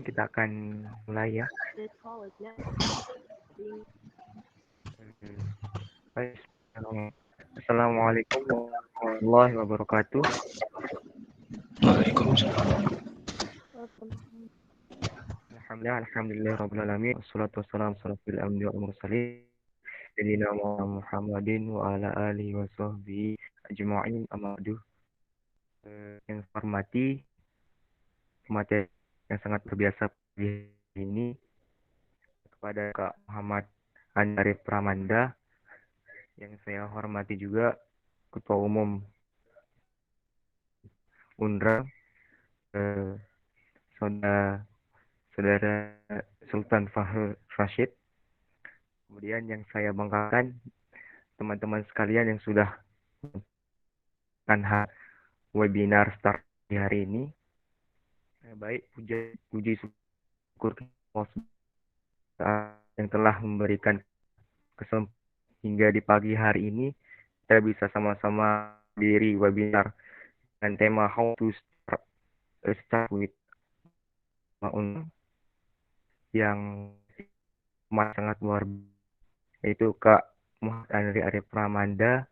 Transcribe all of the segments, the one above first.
kita akan mulai ya. Baik. Assalamualaikum warahmatullahi wabarakatuh. Waalaikumsalam. Alhamdulillah rabbil alamin. Wassalatu wassalamu ala asyrofil anbiya'i wal mursalin. Sayyidina Muhammadin wa ala alihi wa sahbihi ajma'in amma ba'du. Yang saya hormati materi yang sangat berbiasa pagi ini kepada Kak Muhammad Andari Pramanda, yang saya hormati juga Ketua Umum UNRA, Saudara Sultan Fahru Rashid. Kemudian yang saya banggakan teman-teman sekalian yang sudah melakukan webinar start di hari ini. Baik, puji syukur yang telah memberikan kesempatan hingga di pagi hari ini kita bisa sama-sama diri webinar dengan tema How to Start with yang sangat luar biasa, yaitu Kak Muhammad Andri Arif Pramanda.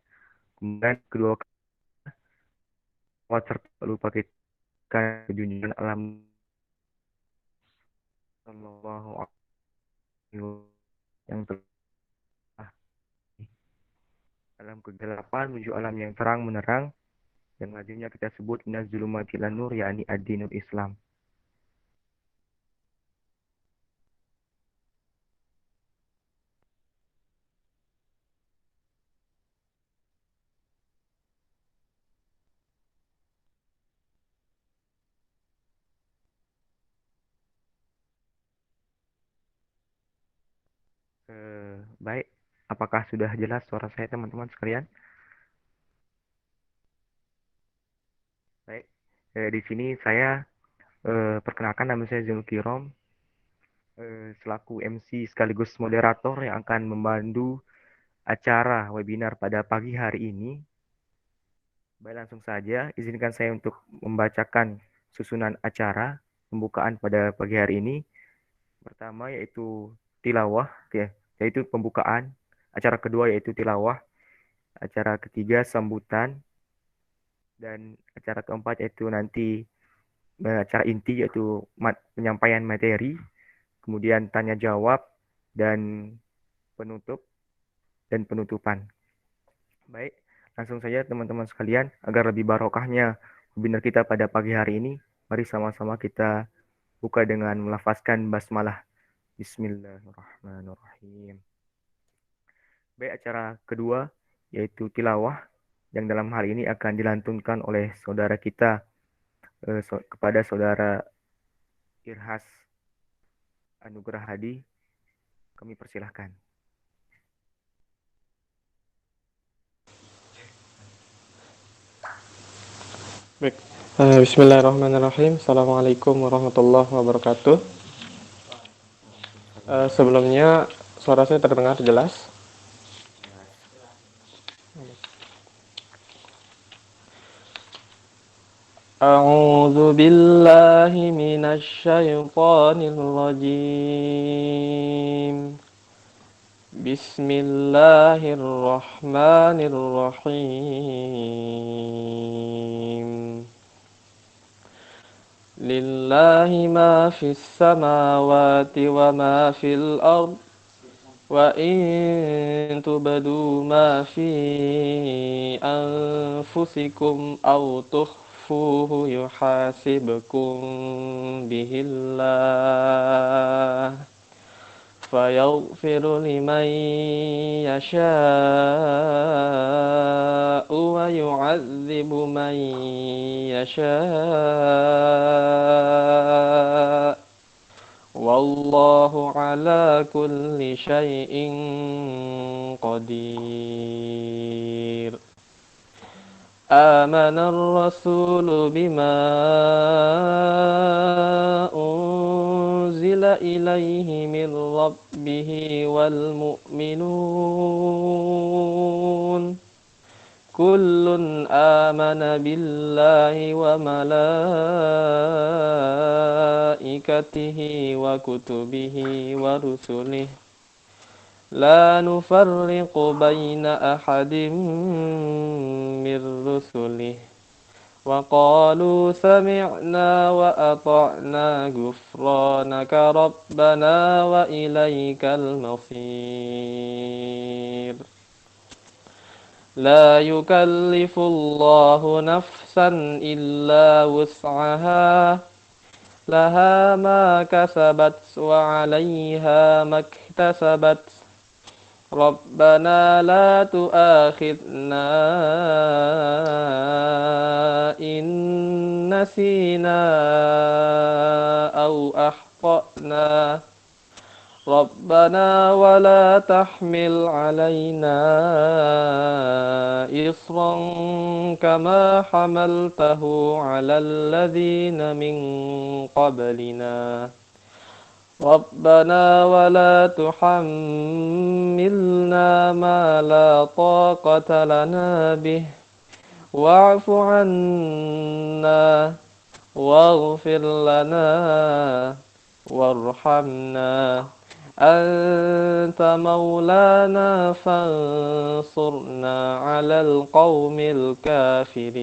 Kemudian kedua serta lupa kita junjungan alam Sallallahu Alaihi yang telah dalam kegelapan menuju alam yang terang menerang, yang lazimnya kita sebut minaz zulumati ilan nur, yakni ad-dinul Islam. Baik, apakah sudah jelas suara saya teman-teman sekalian? Baik, di sini saya perkenalkan, nama saya Zul Kirom, selaku MC sekaligus moderator yang akan memandu acara webinar pada pagi hari ini. Baik, langsung saja izinkan saya untuk membacakan susunan acara pembukaan pada pagi hari ini. Pertama yaitu tilawah, yaitu pembukaan. Acara kedua yaitu tilawah. Acara ketiga sambutan. Dan acara keempat yaitu nanti acara inti, yaitu penyampaian materi. Kemudian tanya jawab dan penutupan. Baik, langsung saja teman-teman sekalian, agar lebih barokahnya webinar kita pada pagi hari ini, mari sama-sama kita buka dengan melafazkan basmalah. Bismillahirrahmanirrahim. Baik, acara kedua yaitu tilawah, yang dalam hal ini akan dilantunkan oleh saudara kita kepada saudara Irhas Anugrah Hadi. Kami persilahkan. Baik. Bismillahirrahmanirrahim. Assalamualaikum warahmatullahi wabarakatuh. Sebelumnya suara saya terdengar jelas? A'udzu billahi minasy syaithanir rajim. Bismillahirrahmanirrahim. Lillahi ma fis samawati wa ma fil ard, wa in tubdu ma fi anfusikum aw tukhfuhu yuhasibkum bihillah, fayaghfiru liman yasha'u wa yu'adzibu man yasha'. Wallahu ala kulli syai'in qadir. Amanar rasulu bima unzila ilaihi min rabbihi wal mu'minun كل آمن بالله وملائكته وكتبه ورسله لا نفرق بين أحد من رسله وقالوا سمعنا وأطعنا غفرانك ربنا وإليك المصير لا يكلف الله نفسا إلا وسعها لها ما كسبت وعليها ما اكتسبت ربنا لا تؤاخذنا إن نسينا أو أخطأنا ربنا ولا تحمل علينا إصرا كما حملته على الذين من قبلنا ربنا ولا تحملنا ما لا طاقة لنا به واعف عنا واغفر لنا وارحمنا أنت مولانا فانصرنا على القوم الكافرين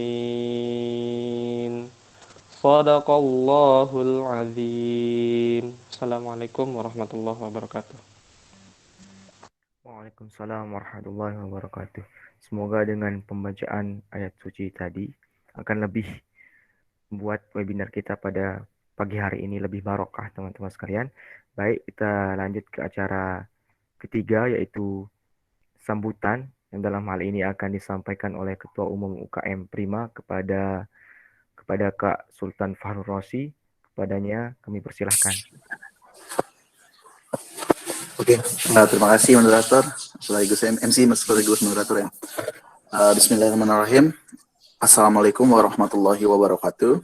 صدق الله العظيم. Assalamualaikum warahmatullahi wabarakatuh. Waalaikumsalam warahmatullahi wabarakatuh. Semoga dengan pembacaan ayat suci tadi akan lebih membuat webinar kita pada pagi hari ini lebih barokah, teman-teman sekalian. Baik, kita lanjut ke acara ketiga, yaitu sambutan yang dalam hal ini akan disampaikan oleh Ketua Umum UKM Prima kepada Kak Sultan Fahrul Rosi. Kepadanya kami persilahkan. Oke, terima kasih moderator, sekaligus MC, sekaligus moderator ya. Bismillahirrahmanirrahim. Assalamualaikum warahmatullahi wabarakatuh.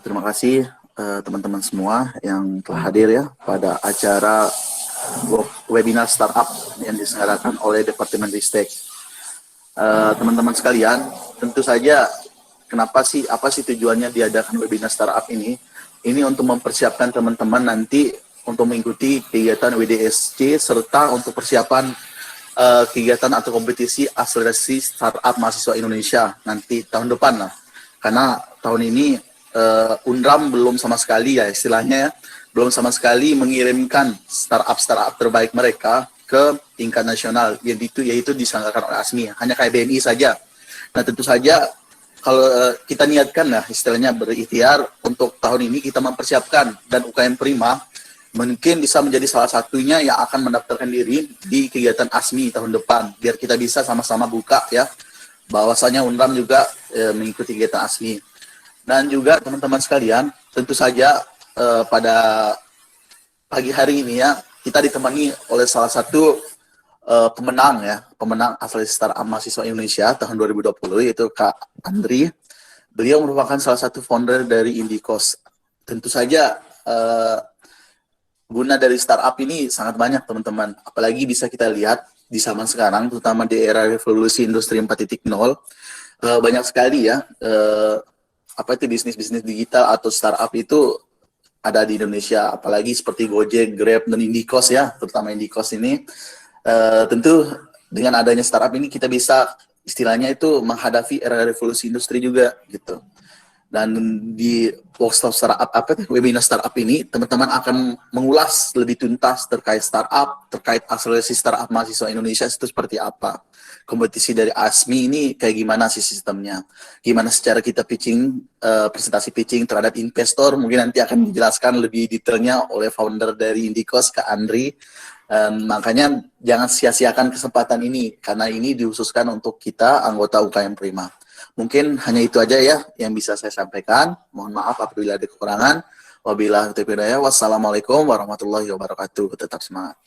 Terima kasih teman-teman semua yang telah hadir ya pada acara webinar startup yang diselenggarakan oleh Departemen Ristek. Teman-teman sekalian, tentu saja apa sih tujuannya diadakan webinar startup ini? Ini untuk mempersiapkan teman-teman nanti untuk mengikuti kegiatan WDSC serta untuk persiapan kegiatan atau kompetisi akselerasi startup mahasiswa Indonesia nanti tahun depan lah. Karena tahun ini UNRAM belum sama sekali ya istilahnya ya, belum sama sekali mengirimkan startup terbaik mereka ke tingkat nasional, yaitu diselenggarakan oleh ASMI, hanya kayak BNI saja. Nah tentu saja kalau kita niatkan lah istilahnya berikhtiar untuk tahun ini kita mempersiapkan, dan UKM Prima mungkin bisa menjadi salah satunya yang akan mendaftarkan diri di kegiatan ASMI tahun depan, biar kita bisa sama-sama buka ya bahwasanya UNRAM juga mengikuti kegiatan ASMI. Dan juga teman-teman sekalian, tentu saja pada pagi hari ini ya kita ditemani oleh salah satu pemenang akselerasi startup mahasiswa Indonesia tahun 2020, yaitu Kak Andri. Beliau merupakan salah satu founder dari Indikos. Tentu saja guna dari startup ini sangat banyak teman-teman, apalagi bisa kita lihat di zaman sekarang, terutama di era revolusi industri 4.0, banyak sekali ya bisnis-bisnis digital atau startup itu ada di Indonesia, apalagi seperti Gojek, Grab, dan Indikos ya, terutama Indikos ini. Tentu dengan adanya startup ini kita bisa istilahnya itu menghadapi era revolusi industri juga gitu. Dan di workshop startup webinar startup ini teman-teman akan mengulas lebih tuntas terkait startup, terkait akselerasi startup mahasiswa Indonesia itu seperti apa, kompetisi dari ASMI ini kayak gimana sih sistemnya, gimana secara kita pitching, presentasi pitching terhadap investor, mungkin nanti akan dijelaskan lebih detailnya oleh founder dari Indikos, Kak Andri. Makanya jangan sia-siakan kesempatan ini, karena ini dikhususkan untuk kita anggota UKM Prima. Mungkin hanya itu aja ya yang bisa saya sampaikan. Mohon maaf apabila ada kekurangan. Wabillahi taufiq wal hidayah. Wassalamualaikum warahmatullahi wabarakatuh. Tetap semangat.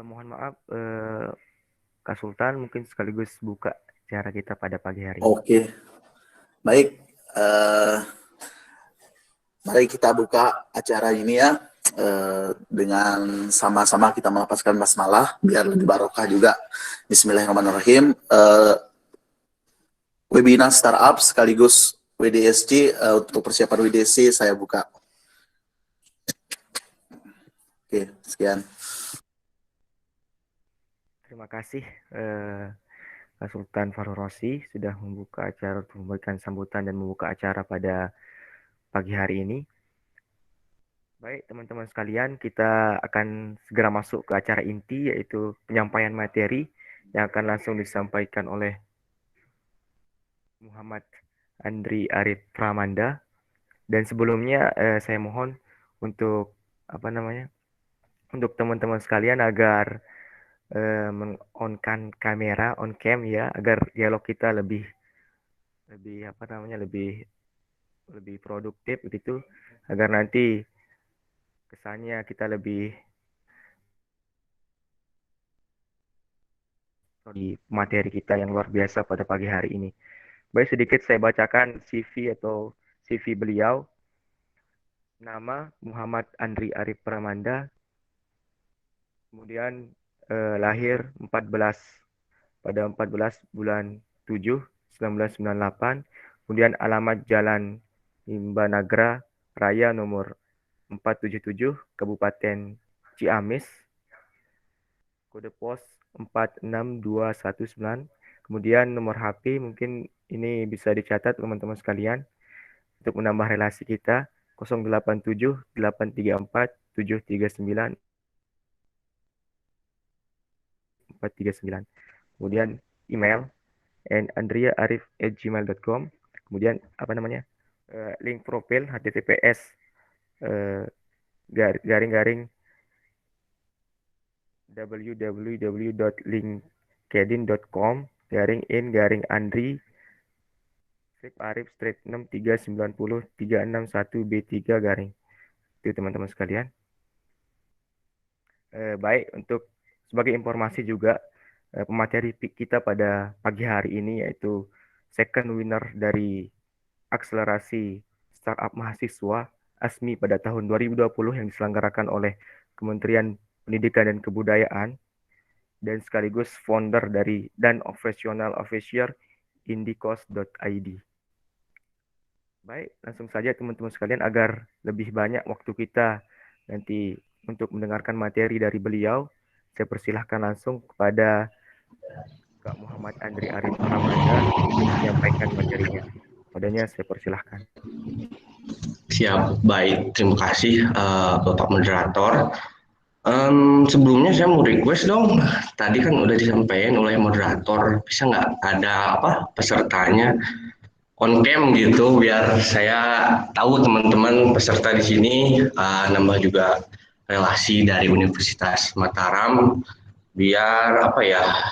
Mohon maaf, Kak Sultan mungkin sekaligus buka acara kita pada pagi hari ini. Oke, baik. Mari kita buka acara ini ya. dengan sama-sama kita melafazkan basmalah biar lebih barokah juga. Bismillahirrahmanirrahim. Webinar startup sekaligus WDSC, untuk persiapan WDSC saya buka. Oke, sekian. Terima kasih Pak Sultan Farul Rosi sudah membuka acara untuk memberikan sambutan dan membuka acara pada pagi hari ini. Baik, teman-teman sekalian, kita akan segera masuk ke acara inti, yaitu penyampaian materi yang akan langsung disampaikan oleh Muhammad Andri Arif Pramanda. Dan sebelumnya saya mohon untuk untuk teman-teman sekalian agar meng-on-kan kamera, on cam ya, agar dialog kita lebih lebih produktif gitu, agar nanti kesannya kita lebih di materi kita yang luar biasa pada pagi hari ini. Baik, sedikit saya bacakan CV atau CV beliau. Nama Muhammad Andri Arif Pramanda. Kemudian lahir pada 14 bulan 7 1998. Kemudian alamat Jalan Imba Nagra Raya nomor 477 Kabupaten Ciamis. Kode pos 46219. Kemudian nomor HP mungkin ini bisa dicatat teman-teman sekalian untuk menambah relasi kita 087 834 739 439. Kemudian email andriaarif@gmail.com. Kemudian link profil https garing-garing www.linkedin.com /in/Andri Arif 6390361B3 garing. Itu teman-teman sekalian. Baik, untuk sebagai informasi juga pemateri kita pada pagi hari ini yaitu second winner dari akselerasi startup mahasiswa ASMI pada tahun 2020 yang diselenggarakan oleh Kementerian Pendidikan dan Kebudayaan dan sekaligus founder dari dan operational officer indicos.id. Baik, langsung saja teman-teman sekalian agar lebih banyak waktu kita nanti untuk mendengarkan materi dari beliau, saya persilahkan langsung kepada Kak Muhammad Andri Arif Pramanda untuk menyampaikan materinya. Padanya saya persilahkan. Siap, baik. Terima kasih Bapak Moderator. Sebelumnya saya mau request dong. Tadi kan udah disampaikan oleh moderator, bisa nggak ada pesertanya on cam gitu, biar saya tahu teman-teman peserta di sini, nambah juga relasi dari Universitas Mataram, biar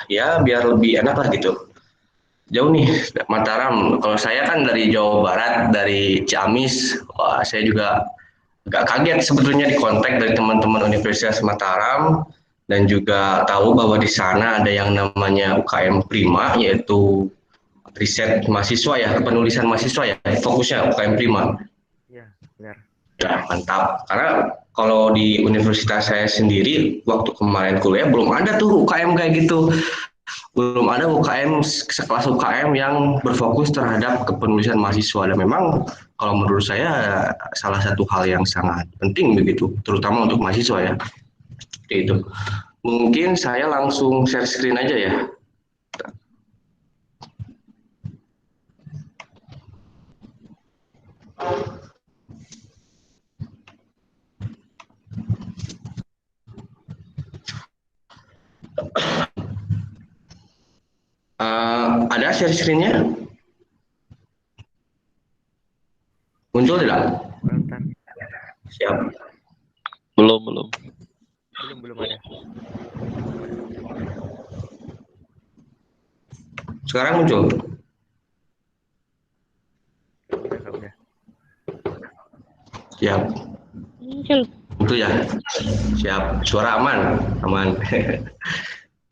biar lebih enak lah gitu. Jauh nih Mataram, kalau saya kan dari Jawa Barat, dari Ciamis. Wah, saya juga agak kaget sebetulnya di kontak dari teman-teman Universitas Mataram, dan juga tahu bahwa di sana ada yang namanya UKM Prima, yaitu riset mahasiswa ya, penulisan mahasiswa ya, fokusnya UKM Prima. Ya, benar. Ya, mantap. Karena kalau di universitas saya sendiri, waktu kemarin kuliah belum ada tuh UKM kayak gitu. Belum ada UKM sekelas UKM yang berfokus terhadap kepenulisan mahasiswa, dan memang kalau menurut saya salah satu hal yang sangat penting begitu, terutama untuk mahasiswa ya. Seperti itu. Mungkin saya langsung share screen aja ya. Ada share screen-nya? Muncul tidak? Bentar. Siap. Belum. Belum ada. Sekarang muncul? Udah. Siap. Muncul. Itu ya. Siap. Suara aman.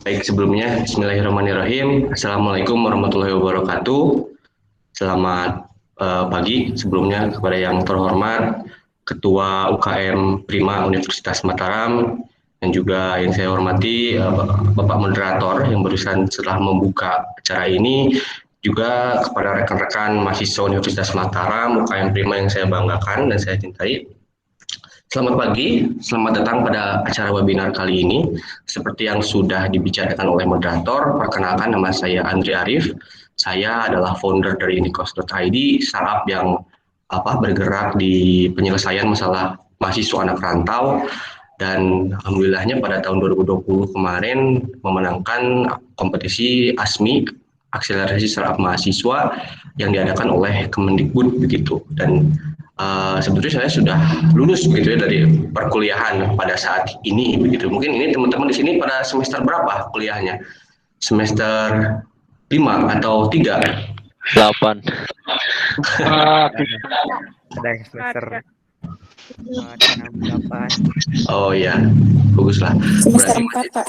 Baik, sebelumnya Bismillahirrahmanirrahim. Assalamualaikum warahmatullahi wabarakatuh. Selamat pagi sebelumnya kepada yang terhormat Ketua UKM Prima Universitas Mataram, dan juga yang saya hormati Bapak Moderator yang barusan setelah membuka acara ini, juga kepada rekan-rekan mahasiswa Universitas Mataram, UKM Prima yang saya banggakan dan saya cintai. Selamat pagi, selamat datang pada acara webinar kali ini. Seperti yang sudah dibicarakan oleh moderator, perkenalkan nama saya Andri Arif. Saya adalah founder dari Indikos.id, startup yang bergerak di penyelesaian masalah mahasiswa anak rantau, dan alhamdulillahnya pada tahun 2020 kemarin memenangkan kompetisi ASMI, akselerasi startup mahasiswa, yang diadakan oleh Kemendikbud begitu. Dan sebetulnya saya sudah lulus begitu ya dari perkuliahan pada saat ini begitu. Mungkin ini teman-teman di sini pada semester berapa kuliahnya? Semester 5 atau 3? 8. Ada yang semester 8. Oh ya, bagus lah. Semester 4, Pak.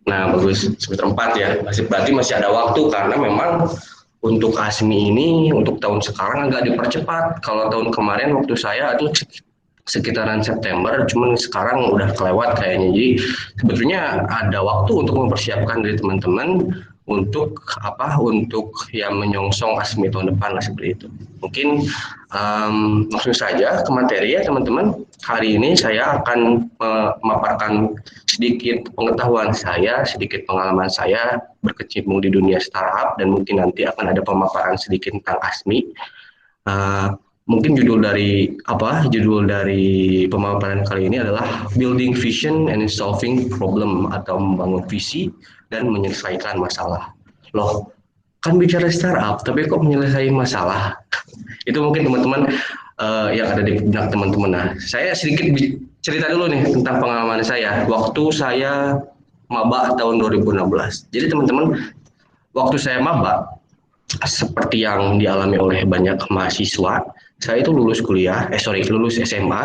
Nah, bagus. Semester 4 ya. Berarti masih ada waktu karena memang untuk ASMI ini untuk tahun sekarang agak dipercepat. Kalau tahun kemarin waktu saya itu sekitaran September, cuman sekarang udah kelewat kayaknya. Jadi sebetulnya ada waktu untuk mempersiapkan dari teman-teman untuk untuk yang menyongsong ASMI tahun depan lah, seperti itu. Mungkin langsung saja ke materi ya teman-teman. Hari ini saya akan memaparkan sedikit pengetahuan saya, sedikit pengalaman saya berkecimpung di dunia startup, dan mungkin nanti akan ada pemaparan sedikit tentang ASMI. Mungkin judul dari pemaparan kali ini adalah Building Vision and Solving Problem, atau membangun visi dan menyelesaikan masalah. Loh, kan bicara startup, tapi kok menyelesaikan masalah? Itu mungkin teman-teman yang ada di benak teman-teman. Nah, saya sedikit cerita dulu nih tentang pengalaman saya waktu saya maba tahun 2016. Jadi teman-teman, waktu saya maba, seperti yang dialami oleh banyak mahasiswa, saya itu lulus SMA.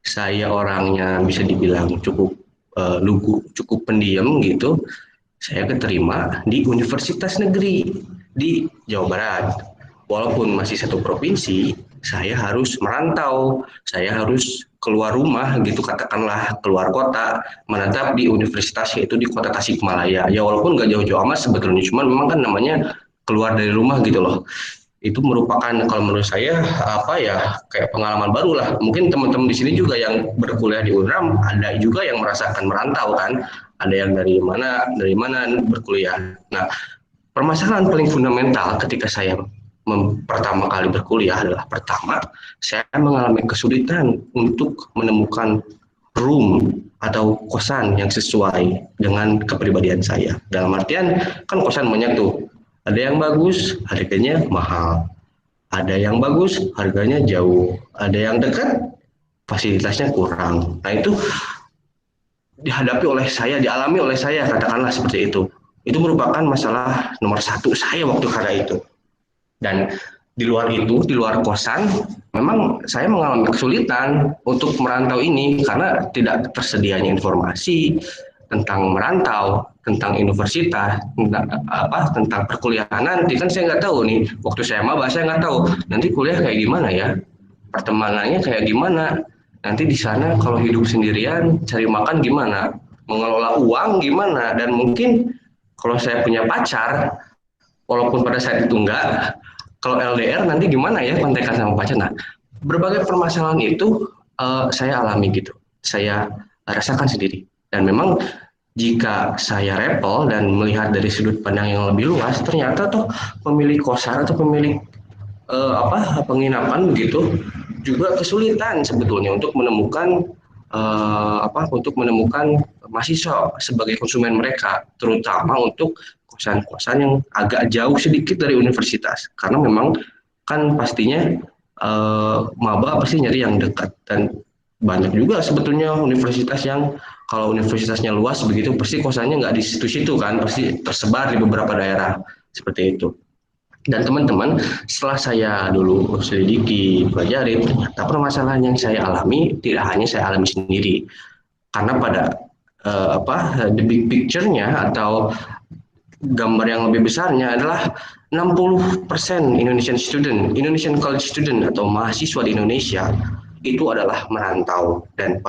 Saya orangnya bisa dibilang cukup lugu, cukup pendiam gitu. Saya keterima di Universitas Negeri di Jawa Barat. Walaupun masih satu provinsi, saya harus merantau, saya harus keluar rumah gitu, katakanlah keluar kota, menetap di universitas, yaitu di kota Tasikmalaya. Ya walaupun nggak jauh-jauh amat sebetulnya, cuman memang kan namanya keluar dari rumah gitu loh. Itu merupakan kalau menurut saya kayak pengalaman baru lah. Mungkin teman-teman di sini juga yang berkuliah di UNRAM ada juga yang merasakan merantau kan. Ada yang dari mana berkuliah. Nah, permasalahan paling fundamental ketika saya pertama kali berkuliah adalah saya mengalami kesulitan untuk menemukan room atau kosan yang sesuai dengan kepribadian saya. Dalam artian kan kosan banyak tuh. Ada yang bagus, harganya mahal. Ada yang bagus, harganya jauh. Ada yang dekat, fasilitasnya kurang. Nah, itu dialami oleh saya, katakanlah seperti itu. Itu merupakan masalah nomor satu saya waktu kala itu. Dan di luar itu, di luar kosan, memang saya mengalami kesulitan untuk merantau ini karena tidak tersedianya informasi tentang merantau, tentang universitas, tentang perkuliahan nanti. Kan saya nggak tahu nih, waktu saya maba saya nggak tahu nanti kuliah kayak gimana ya, pertemanannya kayak gimana, nanti di sana kalau hidup sendirian, cari makan gimana, mengelola uang gimana, dan mungkin kalau saya punya pacar, walaupun pada saat itu enggak, kalau LDR nanti gimana ya kontekan sama pacar. Nah, berbagai permasalahan itu saya alami gitu, saya rasakan sendiri. Dan memang jika saya repel dan melihat dari sudut pandang yang lebih luas, ternyata toh pemilik kosan atau pemilik penginapan begitu juga kesulitan sebetulnya untuk menemukan mahasiswa sebagai konsumen mereka, terutama untuk kosan-kosan yang agak jauh sedikit dari universitas, karena memang kan pastinya maba pasti nyari yang dekat, dan banyak juga sebetulnya universitas yang kalau universitasnya luas begitu pasti kosannya nggak di situ-situ kan, pasti tersebar di beberapa daerah seperti itu. Dan teman-teman, setelah saya dulu selidiki, pelajari, ternyata permasalahan yang saya alami tidak hanya saya alami sendiri, karena pada the big picture-nya atau gambar yang lebih besarnya adalah 60% Indonesian college student atau mahasiswa di Indonesia itu adalah merantau. Dan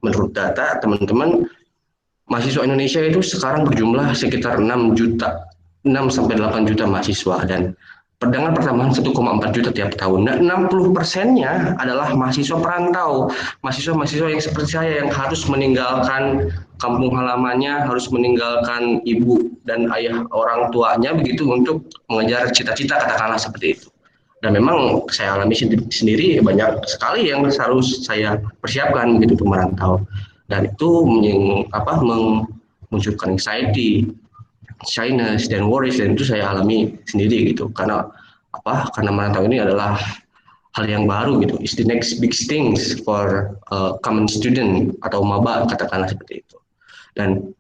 menurut data teman-teman, mahasiswa Indonesia itu sekarang berjumlah sekitar 6 sampai 8 juta mahasiswa, dan perdagangan pertambahan 1,4 juta tiap tahun. Nah, 60%-nya adalah mahasiswa perantau, mahasiswa-mahasiswa yang seperti saya yang harus meninggalkan kampung halamannya, harus meninggalkan ibu dan ayah orang tuanya begitu untuk mengejar cita-cita, katakanlah seperti itu. Dan memang saya alami sendiri banyak sekali yang harus saya persiapkan begitu untuk merantau, dan itu memunculkan anxiety, shyness, dan worries, dan itu saya alami sendiri gitu, karena merantau ini adalah hal yang baru gitu. It's the next big things for common student atau maba, katakanlah seperti itu. Dan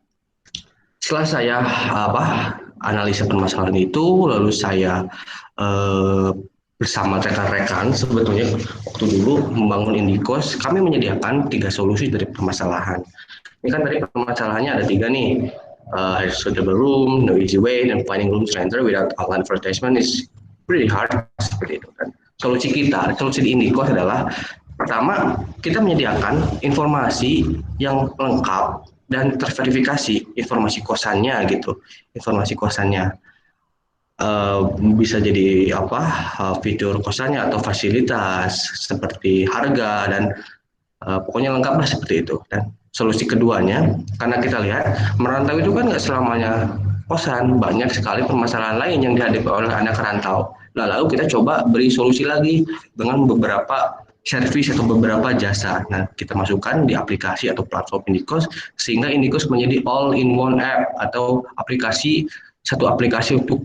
setelah saya analisa permasalahan itu, lalu saya bersama rekan-rekan sebetulnya waktu dulu membangun Indikos, kami menyediakan 3 solusi dari permasalahan. Ini kan tadi permasalahannya ada 3 nih. Suitable room, no easy way, and finding rooms renter without online advertisement is pretty hard, seperti itu kan. Solusi di Indikos adalah, pertama, kita menyediakan informasi yang lengkap dan terverifikasi, informasi kosannya gitu, bisa jadi fitur kosannya atau fasilitas seperti harga, dan pokoknya lengkap lah seperti itu. Dan solusi keduanya, karena kita lihat merantau itu kan nggak selamanya kosan, banyak sekali permasalahan lain yang dihadapi oleh anak rantau. Lalu kita coba beri solusi lagi dengan beberapa servis atau beberapa jasa. Nah, kita masukkan di aplikasi atau platform Indikos, sehingga Indikos menjadi all-in-one app atau satu aplikasi untuk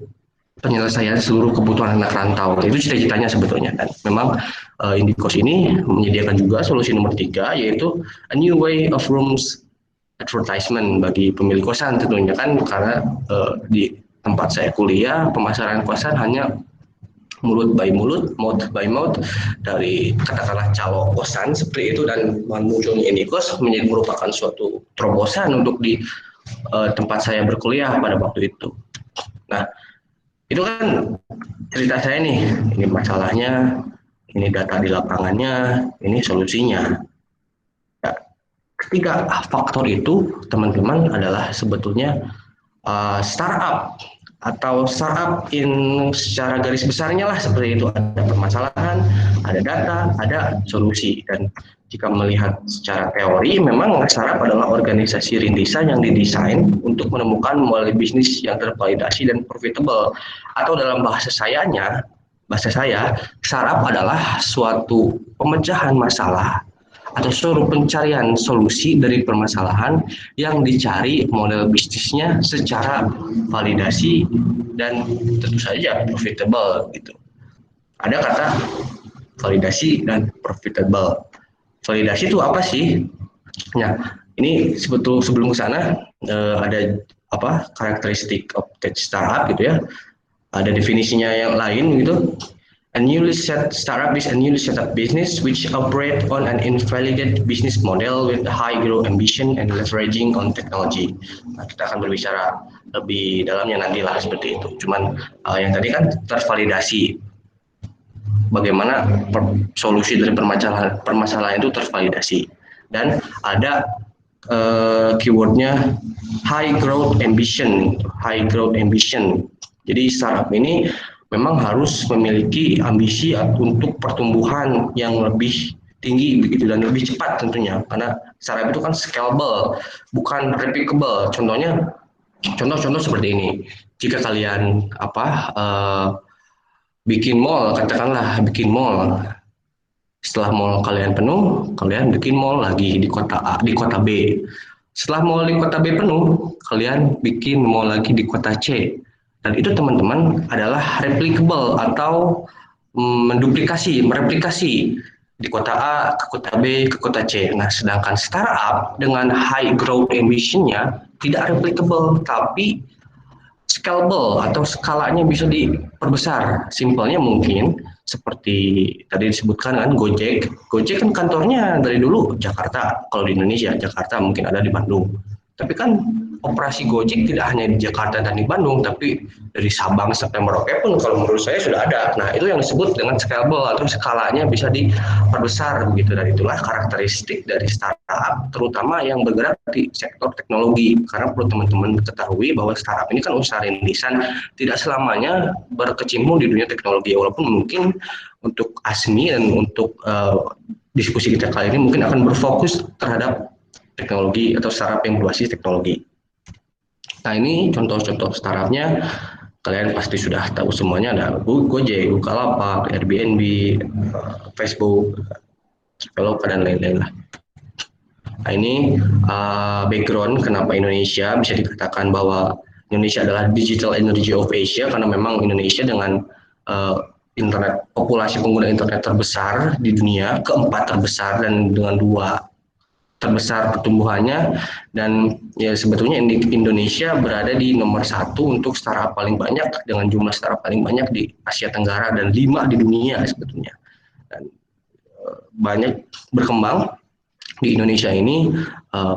penyelesaian seluruh kebutuhan anak rantau. Itu cita-citanya sebetulnya. Dan memang Indikos ini menyediakan juga solusi nomor 3, yaitu a new way of rooms advertisement bagi pemilik kosan tentunya kan, karena di tempat saya kuliah pemasaran kosan hanya mulut by mulut, mouth by mouth, dari katakanlah calo kosan seperti itu, dan munculnya Indikos merupakan suatu terobosan untuk di tempat saya berkuliah pada waktu itu. Nah, itu kan cerita saya nih, ini masalahnya, ini data di lapangannya, ini solusinya. Nah, ketiga faktor itu teman-teman adalah sebetulnya startup atau startup secara garis besarnya lah seperti itu. Ada permasalahan, ada data, ada solusi. Dan jika melihat secara teori, memang startup adalah organisasi rintisan yang didesain untuk menemukan model bisnis yang tervalidasi dan profitable. Atau dalam bahasa saya, startup adalah suatu pemecahan masalah atau suatu pencarian solusi dari permasalahan yang dicari model bisnisnya secara validasi dan tentu saja profitable gitu. Ada kata validasi dan profitable. Validasi itu apa sih? Nah, ini sebelum ke sana ada karakteristik of that startup gitu ya. Ada definisinya yang lain gitu. A newly set startup is a newly set up business which operate on an invalidated business model with high growth ambition and leveraging on technology. Nah, kita akan berbicara lebih dalamnya nantilah seperti itu. Cuman yang tadi kan tervalidasi. Bagaimana solusi dari permasalahan itu tervalidasi. Dan ada keywordnya high growth ambition. Jadi startup ini memang harus memiliki ambisi untuk pertumbuhan yang lebih tinggi begitu dan lebih cepat tentunya, karena startup itu kan scalable, bukan replicable. Contoh seperti ini. Jika kalian bikin mall, katakanlah bikin mall. Setelah mall kalian penuh, kalian bikin mall lagi di kota A, di kota B. Setelah mall di kota B penuh, kalian bikin mall lagi di kota C. Dan itu teman-teman adalah replicable atau mereplikasi di kota A ke kota B ke kota C. Nah, sedangkan startup dengan high growth ambition-nya tidak replicable, tapi scalable atau skalanya bisa diperbesar. Simpelnya mungkin seperti tadi disebutkan kan Gojek kan kantornya dari dulu Jakarta. Kalau di Indonesia Jakarta, mungkin ada di Bandung. Tapi kan operasi Gojek tidak hanya di Jakarta dan di Bandung, tapi dari Sabang sampai Merauke pun kalau menurut saya sudah ada. Nah, itu yang disebut dengan scalable atau skalanya bisa diperbesar begitu. Dan itulah karakteristik dari startup, terutama yang bergerak di sektor teknologi. Karena perlu teman-teman ketahui bahwa startup ini kan usaha rintisan, tidak selamanya berkecimpung di dunia teknologi. Walaupun mungkin untuk ASMI dan untuk diskusi kita kali ini mungkin akan berfokus terhadap teknologi atau startup yang berbasis teknologi. Nah, ini contoh-contoh startupnya, kalian pasti sudah tahu semuanya, ada Gojek, Bukalapak, Airbnb, Facebook, Traveloka, dan lain-lain lah. Nah, ini background kenapa Indonesia bisa dikatakan bahwa Indonesia adalah digital energy of Asia, karena memang Indonesia dengan internet, populasi pengguna internet terbesar di dunia, keempat terbesar dan dengan 2 terbesar pertumbuhannya, dan ya sebetulnya Indonesia berada di nomor 1 untuk startup paling banyak dengan jumlah startup paling banyak di Asia Tenggara dan 5 di dunia sebetulnya. Dan banyak berkembang di Indonesia ini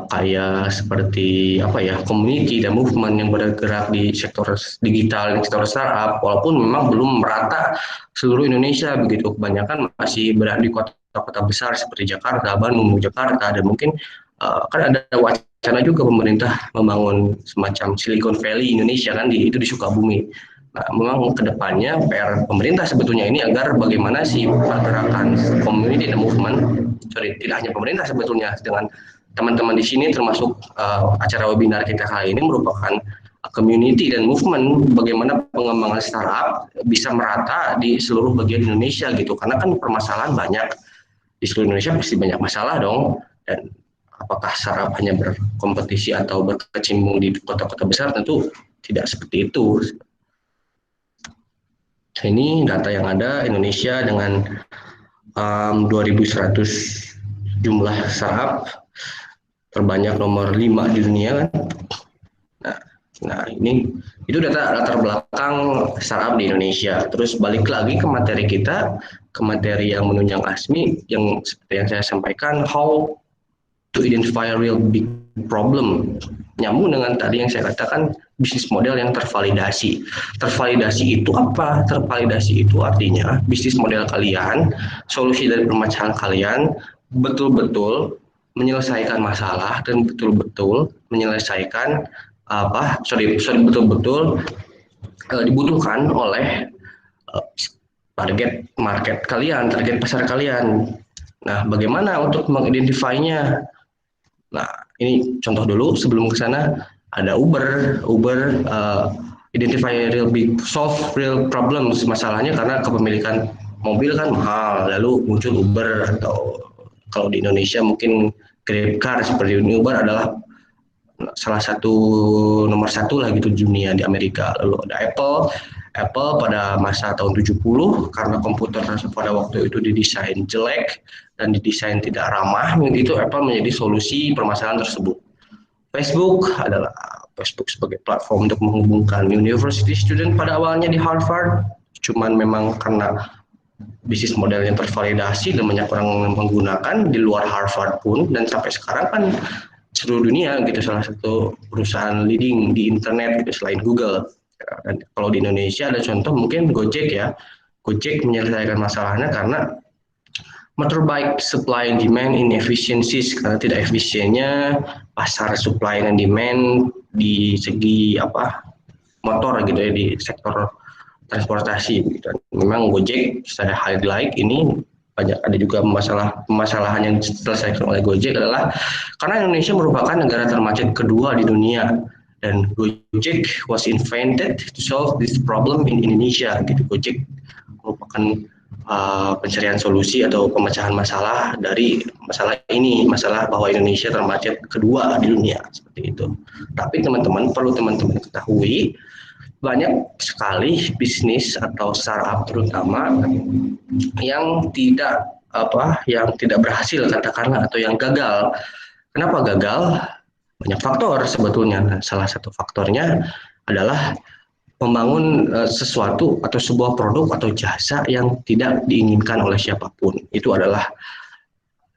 kayak seperti community dan movement yang bergerak di sektor digital, di sektor startup, walaupun memang belum merata seluruh Indonesia begitu. Kebanyakan masih berada di kota-kota besar seperti Jakarta, Bandung, Jakarta, dan mungkin kan ada wacana juga pemerintah membangun semacam Silicon Valley Indonesia kan itu di Sukabumi. Nah, memang kedepannya PR pemerintah sebetulnya ini agar bagaimana sih pergerakan community dan movement, tidak hanya pemerintah sebetulnya, dengan teman-teman di sini termasuk acara webinar kita kali ini merupakan community dan movement bagaimana pengembangan startup bisa merata di seluruh bagian Indonesia gitu, karena kan permasalahan banyak di seluruh Indonesia, pasti banyak masalah dong. Dan apakah startup hanya berkompetisi atau berkecimpung di kota-kota besar? Tentu tidak seperti itu. Ini data yang ada, Indonesia dengan 2.100 jumlah startup, terbanyak nomor 5 di dunia kan. Nah, itu data latar belakang startup di Indonesia. Terus balik lagi ke materi kita, ke materi yang menunjang ASMI, yang seperti yang saya sampaikan, how to identify a real big problem. Nyambung dengan tadi yang saya katakan, bisnis model yang tervalidasi. Tervalidasi itu apa? Tervalidasi itu artinya bisnis model kalian, solusi dari permasalahan kalian betul-betul menyelesaikan masalah dan betul-betul menyelesaikan betul-betul dibutuhkan oleh target market kalian, target pasar kalian. Nah, bagaimana untuk mengidentifikasinya? Nah, ini contoh dulu sebelum ke sana. Ada Uber identify real big, solve real problems. Masalahnya karena kepemilikan mobil kan mahal, lalu muncul Uber, atau kalau di Indonesia mungkin GrabCar seperti ini. Uber adalah salah satu nomor 1 lah gitu di dunia di Amerika. Lalu ada Apple pada masa tahun 70 karena komputer pada waktu itu didesain jelek dan didesain tidak ramah, itu Apple menjadi solusi permasalahan tersebut. Facebook sebagai platform untuk menghubungkan university student pada awalnya di Harvard, cuman memang karena bisnis modelnya tervalidasi dan banyak orang menggunakan di luar Harvard pun, dan sampai sekarang kan seluruh dunia gitu salah satu perusahaan leading di internet gitu selain Google. Dan kalau di Indonesia ada contoh mungkin Gojek ya. Gojek menyelesaikan masalahnya karena motorbike supply and demand inefficiencies, karena tidak efisiennya pasar supply and demand di segi motor gitu ya, di sektor transportasi gitu. Memang Gojek saya highlight ini banyak, ada juga permasalahan yang diselesaikan oleh Gojek adalah karena Indonesia merupakan negara termacet kedua di dunia, dan Gojek was invented to solve this problem in Indonesia gitu. Gojek merupakan pencarian solusi atau pemecahan masalah dari masalah ini, masalah bahwa Indonesia termacet kedua di dunia seperti itu. Tapi teman-teman perlu ketahui, banyak sekali bisnis atau startup terutama yang tidak berhasil katakanlah, atau yang gagal. Kenapa gagal? Banyak faktor sebetulnya. Nah, salah satu faktornya adalah membangun sesuatu atau sebuah produk atau jasa yang tidak diinginkan oleh siapapun. Itu adalah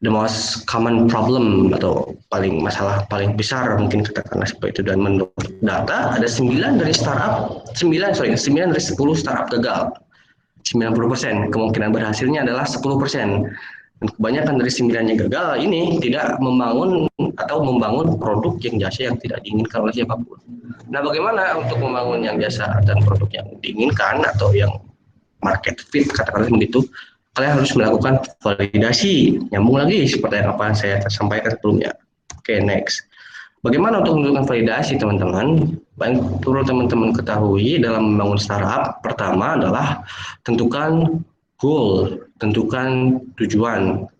the most common problem atau masalah paling besar mungkin katakanlah seperti itu. Dan menurut data ada 9 dari 10 startup gagal. 90% kemungkinan berhasilnya adalah 10%. Dan kebanyakan dari 9-nya gagal ini tidak membangun produk yang jasa yang tidak diinginkan oleh siapapun. Nah, bagaimana untuk membangun yang jasa dan produk yang diinginkan atau yang market fit katakanlah begitu? Kalian harus melakukan validasi. Nyambung lagi seperti yang apa saya sampaikan sebelumnya. Oke, next. Bagaimana untuk melakukan validasi, teman-teman? Yang perlu teman-teman ketahui dalam membangun startup, pertama adalah tentukan goal, tentukan tujuan.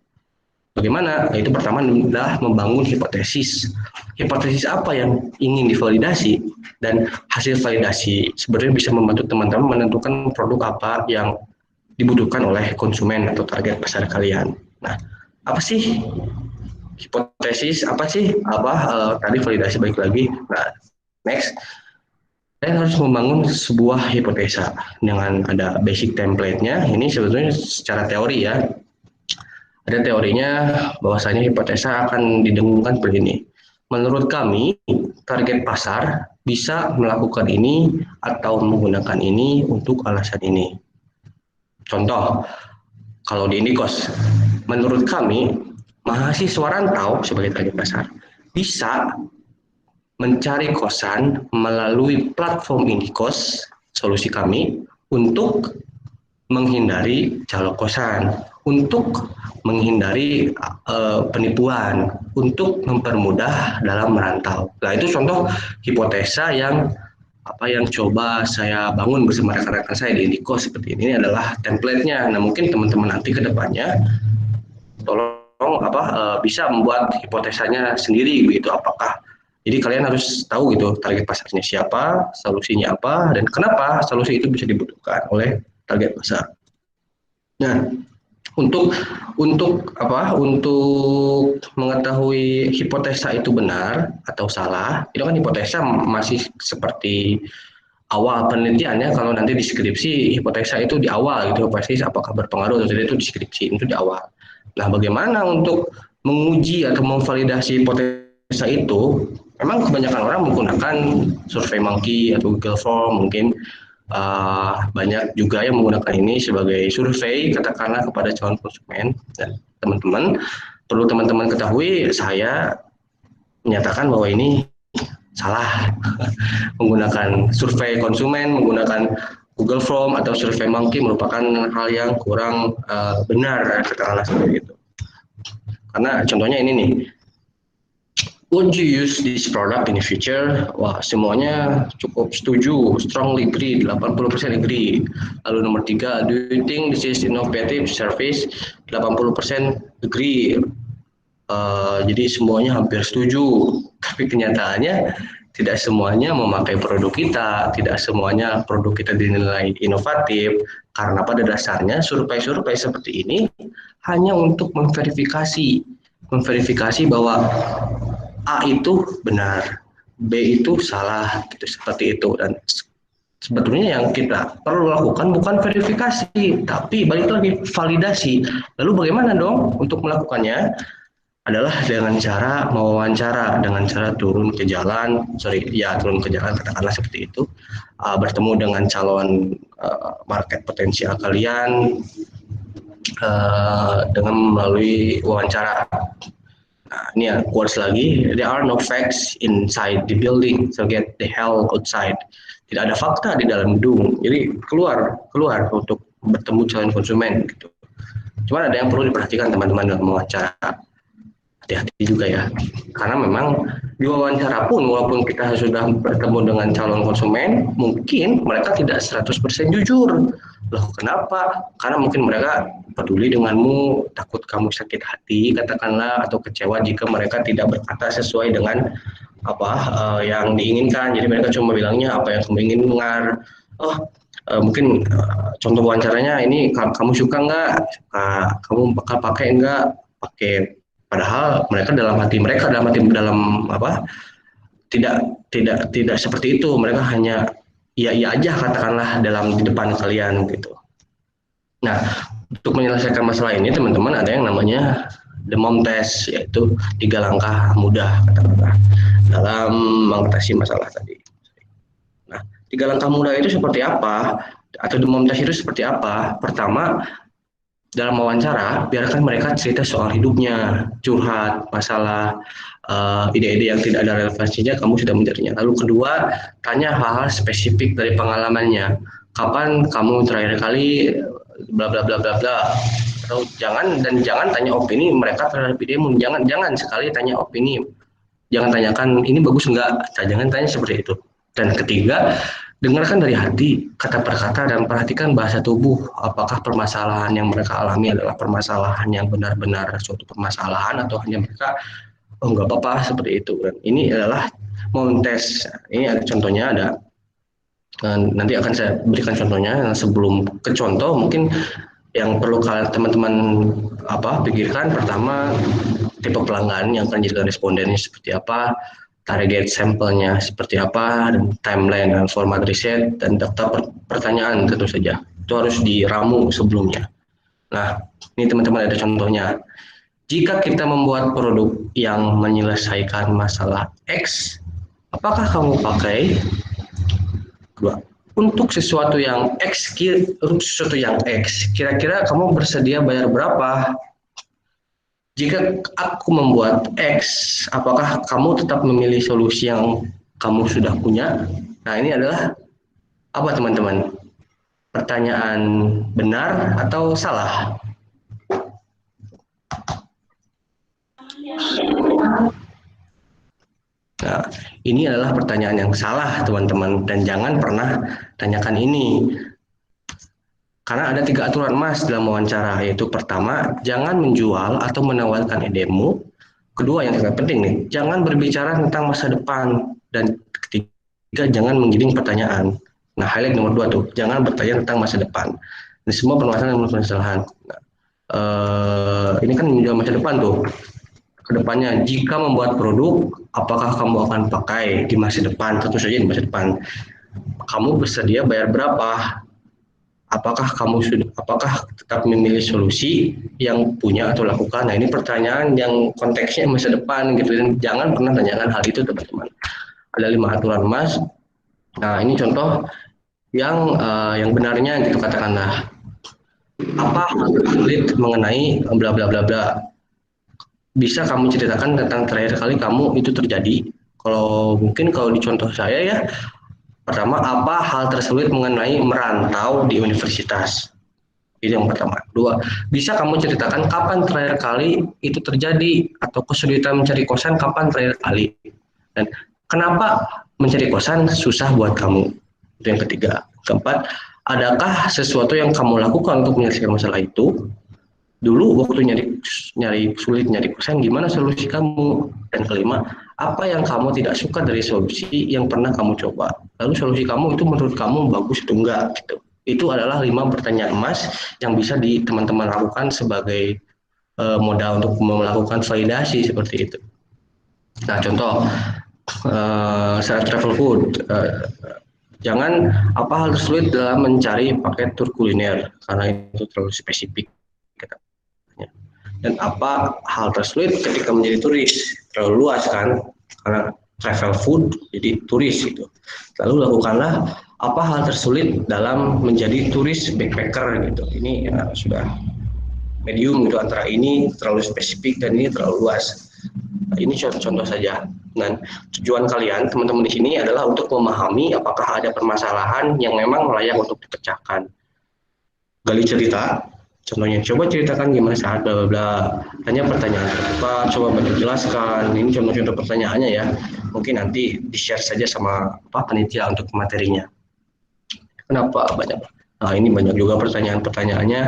Bagaimana? Itu pertama adalah membangun hipotesis. Hipotesis apa yang ingin divalidasi? Dan hasil validasi sebenarnya bisa membantu teman-teman menentukan produk apa yang dibutuhkan oleh konsumen atau target pasar kalian. Nah, apa sih hipotesis? Apa sih? Tadi validasi balik lagi. Nah, next. Kalian harus membangun sebuah hipotesa dengan ada basic template-nya. Ini sebetulnya secara teori ya. Ada teorinya bahwasanya hipotesa akan didengungkan seperti ini. Menurut kami, target pasar bisa melakukan ini atau menggunakan ini untuk alasan ini. Contoh, kalau di Indikos, menurut kami, mahasiswa rantau sebagai target pasar bisa mencari kosan melalui platform Indikos, solusi kami, untuk menghindari calo kosan, untuk menghindari penipuan, untuk mempermudah dalam merantau. Nah, itu contoh hipotesa yang coba saya bangun bersama rekan-rekan saya di Indikos seperti ini adalah template-nya. Nah, mungkin teman-teman nanti ke depannya tolong bisa membuat hipotesanya sendiri begitu. Jadi kalian harus tahu gitu target pasarnya siapa, solusinya apa, dan kenapa solusi itu bisa dibutuhkan oleh target pasar. Nah, untuk mengetahui hipotesa itu benar atau salah, itu kan hipotesa masih seperti awal penelitian ya. Kalau nanti di skripsi hipotesa itu di awal gitu, pasti apakah berpengaruh atau tidak itu di skripsi, itu di awal. Nah, bagaimana untuk menguji atau memvalidasi hipotesa itu? Memang kebanyakan orang menggunakan SurveyMonkey atau Google Form, mungkin banyak juga yang menggunakan ini sebagai survei katakanlah kepada calon konsumen. Dan teman-teman perlu teman-teman ketahui, saya menyatakan bahwa ini salah. Menggunakan survei konsumen, menggunakan Google Form atau SurveyMonkey merupakan hal yang kurang benar katakanlah seperti itu. Karena contohnya ini nih, would you use this product in the future? Wah, semuanya cukup setuju, strongly agree, 80% agree. Lalu nomor 3, do you think this is innovative service? 80% agree. Jadi semuanya hampir setuju. Tapi kenyataannya tidak semuanya memakai produk kita, tidak semuanya produk kita dinilai inovatif. Karena pada dasarnya survei-survei seperti ini hanya untuk memverifikasi bahwa A itu benar, B itu salah, gitu seperti itu. Dan sebetulnya yang kita perlu lakukan bukan verifikasi, tapi balik lagi validasi. Lalu bagaimana dong untuk melakukannya? Adalah dengan cara mewawancara, dengan cara turun ke jalan katakanlah seperti itu, bertemu dengan calon market potensial kalian dengan melalui wawancara. Nah, ini ya, quotes lagi. There are no facts inside the building, so get the hell outside. Tidak ada fakta di dalam gedung. Jadi keluar untuk bertemu calon konsumen gitu. Cuma ada yang perlu diperhatikan teman-teman dalam wawancara. Hati-hati juga ya. Karena memang di wawancara pun walaupun kita sudah bertemu dengan calon konsumen, mungkin mereka tidak 100% jujur. Loh, kenapa? Karena mungkin mereka peduli denganmu, takut kamu sakit hati katakanlah, atau kecewa jika mereka tidak berkata sesuai dengan yang diinginkan. Jadi mereka cuma bilangnya apa yang kamu ingin dengar. Mungkin contoh wawancaranya ini, kamu suka nggak? Kamu bakal pakai nggak? Pakai. Padahal mereka tidak seperti itu. Mereka hanya iya aja katakanlah di depan kalian gitu. Nah, untuk menyelesaikan masalah ini teman-teman ada yang namanya demom test, yaitu 3 langkah mudah katakanlah dalam mengatasi masalah tadi. Nah, 3 langkah mudah itu seperti apa? Atau demam test itu seperti apa? Pertama, dalam wawancara, biarkan mereka cerita soal hidupnya, curhat, masalah, ide-ide yang tidak ada relevansinya, kamu sudah mencarinya. Lalu kedua, tanya hal-hal spesifik dari pengalamannya. Kapan kamu terakhir kali bla bla bla bla bla. Atau jangan tanya opini mereka terhadap idemu. Jangan sekali tanya opini. Jangan tanyakan ini bagus enggak. Jangan tanya seperti itu. Dan ketiga, dengarkan dari hati, kata per kata, dan perhatikan bahasa tubuh. Apakah permasalahan yang mereka alami adalah permasalahan yang benar-benar suatu permasalahan, atau hanya mereka, oh nggak apa-apa, seperti itu. Dan ini adalah Montes. Ini ada contohnya, ada. Nanti akan saya berikan contohnya. Sebelum ke contoh, mungkin yang perlu teman-teman pikirkan, pertama, tipe pelanggan yang akan jadi respondennya seperti apa, target sampelnya seperti apa, dan timeline dan format riset, dan daftar pertanyaan tentu saja. Itu harus diramu sebelumnya. Nah, ini teman-teman ada contohnya. Jika kita membuat produk yang menyelesaikan masalah X, apakah kamu pakai? Kedua, untuk sesuatu yang X, kira-kira kamu bersedia bayar berapa? Jika aku membuat X, apakah kamu tetap memilih solusi yang kamu sudah punya? Nah, ini adalah apa teman-teman? Pertanyaan benar atau salah? Nah, ini adalah pertanyaan yang salah teman-teman, dan jangan pernah tanyakan ini. Karena ada 3 aturan emas dalam wawancara, yaitu pertama, jangan menjual atau menawarkan idemu. Kedua, yang sangat penting nih, jangan berbicara tentang masa depan. Dan ketiga, jangan menggiring pertanyaan. Nah, highlight nomor 2 tuh, jangan bertanya tentang masa depan. Ini semua permasalahan. Nah, ini kan menjual masa depan tuh. Kedepannya, jika membuat produk, apakah kamu akan pakai di masa depan? Tentu saja di masa depan. Kamu bersedia bayar berapa? Apakah tetap memilih solusi yang punya atau lakukan? Nah, ini pertanyaan yang konteksnya masa depan gitu, dan jangan pernah tanyakan hal itu teman-teman. Ada 5 aturan emas. Nah, ini contoh yang benarnya gitu, katakanlah apa sulit mengenai bla bla bla bla. Bisa kamu ceritakan tentang terakhir kali kamu itu terjadi? Kalau di contoh saya ya, pertama, apa hal tersulit mengenai merantau di universitas? Itu yang pertama. 2, bisa kamu ceritakan kapan terakhir kali itu terjadi, atau kesulitan mencari kosan kapan terakhir kali? Dan kenapa mencari kosan susah buat kamu? Itu yang ketiga. Keempat, adakah sesuatu yang kamu lakukan untuk menyelesaikan masalah itu? Dulu waktu sulit nyari kosan, gimana solusi kamu? Dan kelima, apa yang kamu tidak suka dari solusi yang pernah kamu coba? Lalu solusi kamu itu menurut kamu bagus atau enggak? Gitu. Itu adalah 5 pertanyaan emas yang bisa teman-teman lakukan sebagai modal untuk melakukan validasi seperti itu. Nah, contoh saat travel food, jangan apa hal tersulit dalam mencari paket tur kuliner, karena itu terlalu spesifik. Dan apa hal tersulit ketika menjadi turis? Terlalu luas kan, karena travel food jadi turis gitu. Lalu lakukanlah apa hal tersulit dalam menjadi turis backpacker gitu. Ini sudah medium gitu, antara ini terlalu spesifik dan ini terlalu luas. Nah, ini contoh saja. Dan tujuan kalian teman-teman di sini adalah untuk memahami apakah ada permasalahan yang memang layak untuk dipecahkan. Gali cerita. Contohnya, coba ceritakan gimana saat bla bla bla. Tanya pertanyaan terbuka, coba bantu jelaskan. Ini contoh-contoh pertanyaannya ya. Mungkin nanti di-share saja sama panitia untuk materinya. Kenapa banyak? Nah, ini banyak juga pertanyaan-pertanyaannya.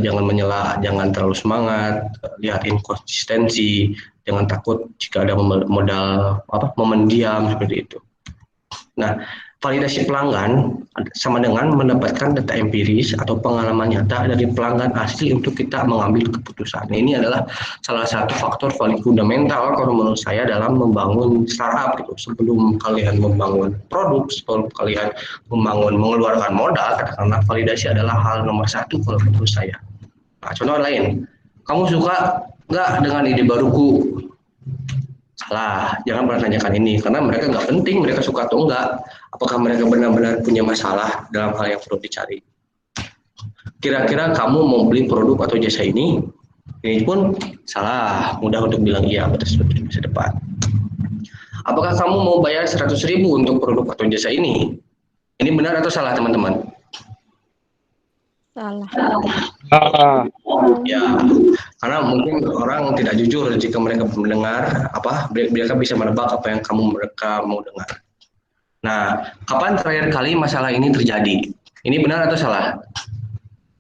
Jangan menyela, jangan terlalu semangat, lihat inkonsistensi, jangan takut jika ada modal memendiam seperti itu. Nah, validasi pelanggan sama dengan mendapatkan data empiris atau pengalaman nyata dari pelanggan asli untuk kita mengambil keputusan. Ini adalah salah satu faktor paling fundamental kalau menurut saya dalam membangun startup gitu. Sebelum kalian membangun produk, sebelum kalian mengeluarkan modal, karena validasi adalah hal nomor 1 kalau menurut saya. Nah, contoh lain, kamu suka nggak dengan ide baruku. Salah, jangan pernah tanyakan ini karena mereka nggak penting mereka suka atau enggak. Apakah mereka benar-benar punya masalah dalam hal yang perlu dicari. Kira-kira kamu mau beli produk atau jasa ini? Ini pun salah, mudah untuk bilang iya pada masa depan. Apakah kamu mau bayar 100.000 untuk produk atau jasa ini? Ini benar atau salah teman-teman? Salah. Ya, karena mungkin orang tidak jujur jika mereka mendengar mereka bisa menebak apa yang mereka mau dengar. Nah, kapan terakhir kali masalah ini terjadi? Ini benar atau salah?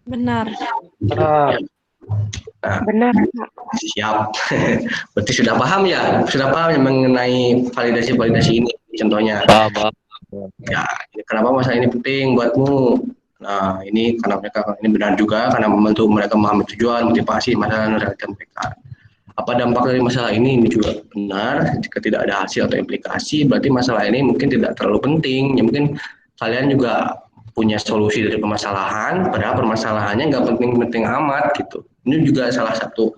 Benar. Ya. Nah, Benar. siap. Berarti sudah paham ya? Sudah paham ya mengenai validasi ini contohnya. Paham. Ya, kenapa masalah ini penting buatmu? Nah, ini karena ini benar juga karena membantu mereka memahami tujuan, motivasi, masalah dan realitas mereka. Apa dampak dari masalah ini juga benar. Jika tidak ada hasil atau implikasi, berarti masalah ini mungkin tidak terlalu penting. Ya mungkin kalian juga punya solusi dari permasalahan, padahal permasalahannya nggak penting-penting amat gitu. Ini juga salah satu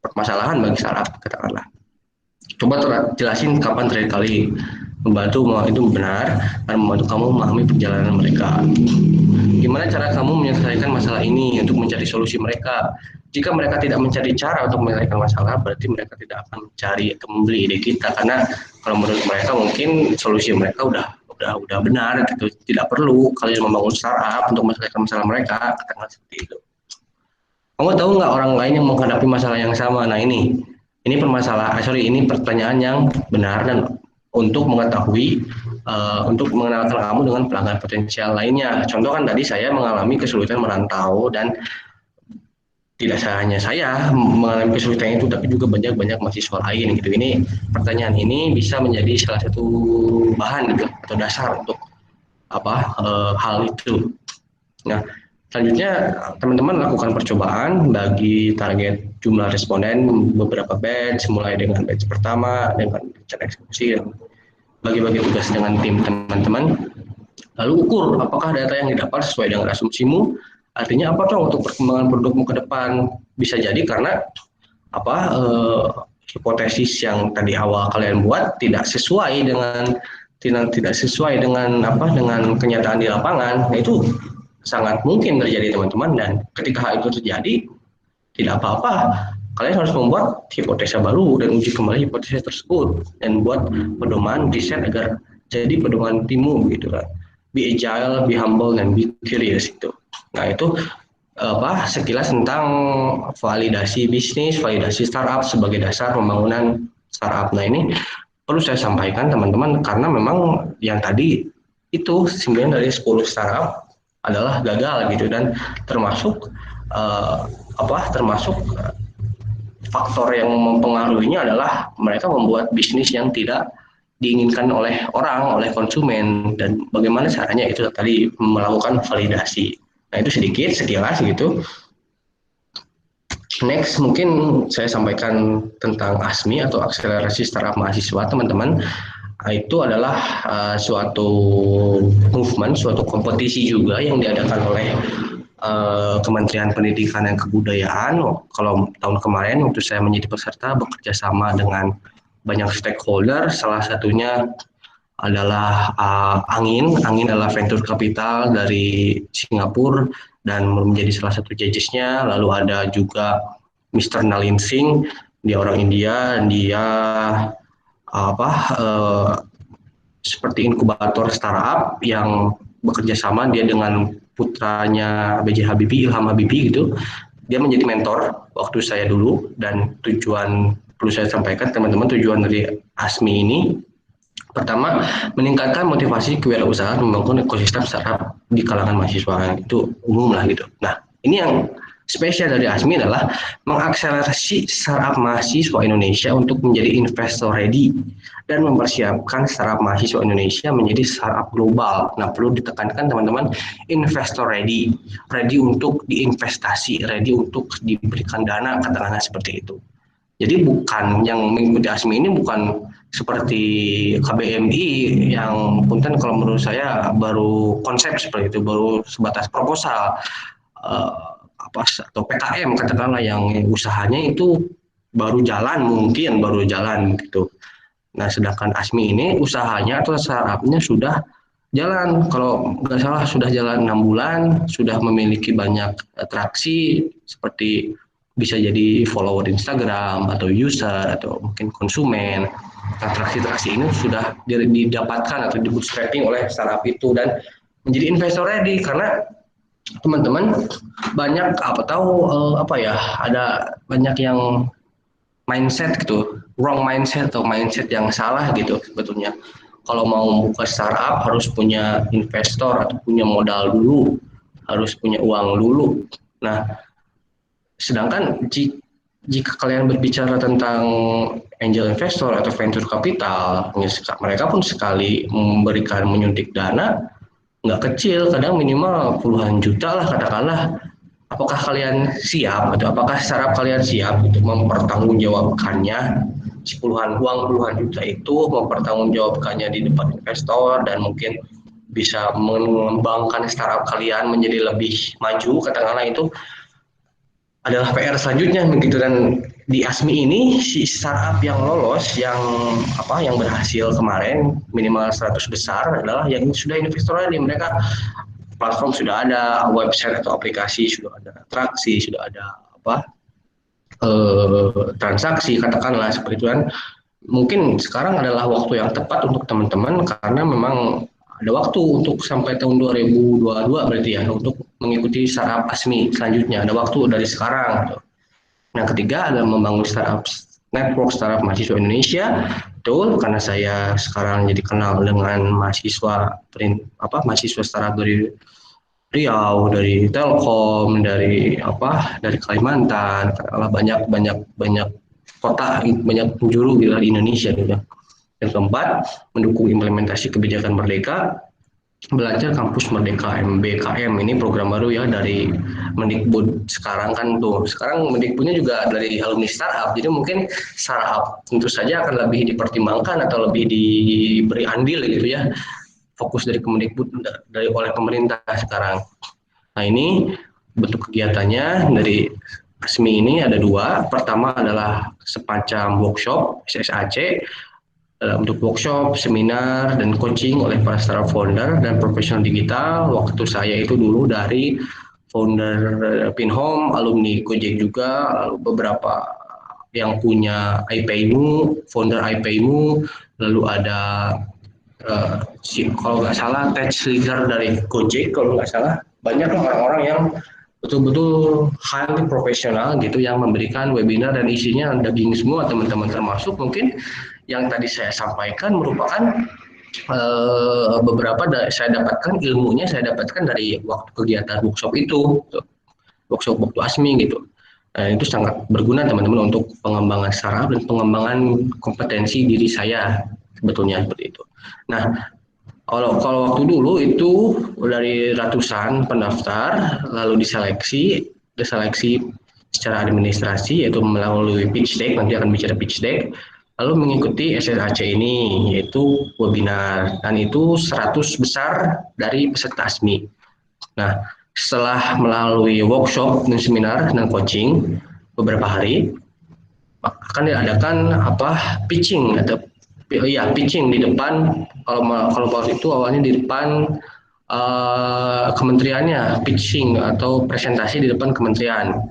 permasalahan bagi startup, katakanlah. Coba jelasin kapan terakhir kali membantu itu benar dan membantu kamu memahami perjalanan mereka. Gimana cara kamu menyelesaikan masalah ini untuk mencari solusi mereka? Jika mereka tidak mencari cara untuk menyelesaikan masalah, berarti mereka tidak akan mencari atau membeli ide kita karena kalau menurut mereka mungkin solusi mereka udah benar gitu. Tidak perlu kalian membangun startup untuk menyelesaikan masalah mereka, katakanlah seperti itu. Kamu tahu nggak orang lain yang menghadapi masalah yang sama? Nah ini pertanyaan yang benar dan untuk mengetahui, untuk mengenalkan kamu dengan pelanggan potensial lainnya. Contoh kan tadi saya mengalami kesulitan merantau dan tidak hanya saya mengalami kesulitan itu, tapi juga banyak mahasiswa lain gitu. Ini pertanyaan ini bisa menjadi salah satu bahan gitu atau dasar untuk hal itu. Nah, selanjutnya teman-teman lakukan percobaan bagi target jumlah responden beberapa batch, mulai dengan batch pertama dengan rencana eksekusi dan bagi-bagi tugas dengan tim teman-teman. Lalu ukur apakah data yang didapat sesuai dengan asumsimu. Artinya apa tuh untuk perkembangan produkmu ke depan? Bisa jadi karena hipotesis yang tadi awal kalian buat tidak sesuai dengan kenyataan di lapangan. Nah, itu sangat mungkin terjadi teman-teman, dan ketika hal itu terjadi tidak apa-apa, kalian harus membuat hipotesa baru dan uji kembali hipotesa tersebut dan buat pedoman riset agar jadi pedoman timmu gitu kan. Be agile, be humble, dan be curious itu. Nah itu sekilas tentang validasi bisnis, validasi startup sebagai dasar pembangunan startup. Nah ini perlu saya sampaikan teman-teman karena memang yang tadi itu 9 dari 10 startup adalah gagal gitu, dan termasuk faktor yang mempengaruhinya adalah mereka membuat bisnis yang tidak diinginkan oleh konsumen, dan bagaimana caranya itu tadi melakukan validasi. Nah itu sedikit sekilas gitu. Next mungkin saya sampaikan tentang ASMI atau akselerasi startup mahasiswa teman-teman. Itu adalah suatu movement, suatu kompetisi juga yang diadakan oleh Kementerian Pendidikan dan Kebudayaan. Kalau tahun kemarin waktu saya menjadi peserta bekerja sama dengan banyak stakeholder, salah satunya adalah Angin adalah venture capital dari Singapura dan menjadi salah satu judges-nya. Lalu ada juga Mr. Nalin Singh, dia orang India, dia seperti inkubator startup yang bekerja sama dia dengan putranya B.J. Habibie, Ilham Habibie gitu. Dia menjadi mentor waktu saya dulu, dan tujuan perlu saya sampaikan teman-teman, tujuan dari ASMI ini pertama meningkatkan motivasi kewirausahaan, membangun ekosistem startup di kalangan mahasiswa, itu umum lah gitu. Nah ini yang spesial dari ASMI adalah mengakselerasi startup mahasiswa Indonesia untuk menjadi investor ready dan mempersiapkan startup mahasiswa Indonesia menjadi startup global. Nah perlu ditekankan teman-teman, investor ready untuk diinvestasi, ready untuk diberikan dana, katakanlah seperti itu. Jadi bukan yang mengikuti ASMI ini bukan seperti KBMI yang punten kalau menurut saya baru konsep seperti itu, baru sebatas proposal atau PKM katakanlah, yang usahanya itu baru jalan gitu. Nah, sedangkan ASMI ini usahanya atau startupnya sudah jalan. Kalau nggak salah sudah jalan 6 bulan, sudah memiliki banyak atraksi seperti bisa jadi follower Instagram atau user atau mungkin konsumen. Atraksi-atraksi ini sudah didapatkan atau di bootstrapping oleh startup itu dan menjadi investor ready karena teman-teman banyak ada banyak yang mindset gitu, wrong mindset atau mindset yang salah gitu sebetulnya. Kalau mau buka startup harus punya investor atau punya modal dulu, harus punya uang dulu. Nah, sedangkan jika kalian berbicara tentang angel investor atau venture capital, mereka pun sekali menyuntik dana nggak kecil, kadang minimal puluhan juta lah katakanlah. Apakah kalian siap atau apakah startup kalian siap untuk mempertanggungjawabkannya puluhan juta itu, mempertanggungjawabkannya di depan investor dan mungkin bisa mengembangkan startup kalian menjadi lebih maju, katakanlah itu adalah PR selanjutnya begitu. Dan di ASMI ini si startup yang lolos yang berhasil kemarin minimal 100 besar adalah yang sudah investor ini. Mereka platform sudah ada, website atau aplikasi sudah ada, atraksi sudah ada, transaksi katakanlah seperti itu kan. Mungkin sekarang adalah waktu yang tepat untuk teman-teman karena memang ada waktu untuk sampai tahun 2022 berarti ya untuk mengikuti startup ASMI selanjutnya. Ada waktu dari sekarang. Nah, ketiga adalah membangun network startup mahasiswa Indonesia. Betul, karena saya sekarang jadi kenal dengan mahasiswa startup dari Riau, dari Telkom, dari Kalimantan, banyak kota, banyak penjuru di Indonesia gitu. Yang keempat, mendukung implementasi kebijakan Merdeka, belajar kampus Merdeka MBKM, ini program baru ya dari Mendikbud sekarang kan tuh. Sekarang Mendikbudnya juga dari alumni startup, jadi mungkin startup tentu saja akan lebih dipertimbangkan atau lebih diberi andil gitu ya. Fokus dari Kemendikbud oleh pemerintah sekarang. Nah, ini bentuk kegiatannya dari ASMI ini ada dua. Pertama adalah semacam workshop SSAC, untuk workshop, seminar, dan coaching oleh para startup founder dan profesional digital. Waktu saya itu dulu dari founder Pinhome, alumni Gojek juga, lalu beberapa yang punya IPIMU, founder IPIMU, lalu ada kalau nggak salah tech leader dari Gojek, kalau nggak salah. Banyak orang-orang yang betul-betul highly profesional gitu yang memberikan webinar dan isinya daging semua teman-teman, termasuk mungkin yang tadi saya sampaikan merupakan beberapa saya dapatkan dari waktu kegiatan workshop itu, workshop waktu ASMI gitu. Itu sangat berguna teman-teman untuk pengembangan startup dan pengembangan kompetensi diri saya sebetulnya seperti itu. Nah, kalau waktu dulu itu dari ratusan pendaftar lalu diseleksi secara administrasi yaitu melalui pitch deck, nanti akan bicara pitch deck, lalu mengikuti SSAC ini yaitu webinar, dan itu 100 besar dari peserta ASMI. Nah, setelah melalui workshop dan seminar dan coaching beberapa hari akan diadakan pitching di depan, kalau waktu itu awalnya di depan kementeriannya, pitching atau presentasi di depan kementerian.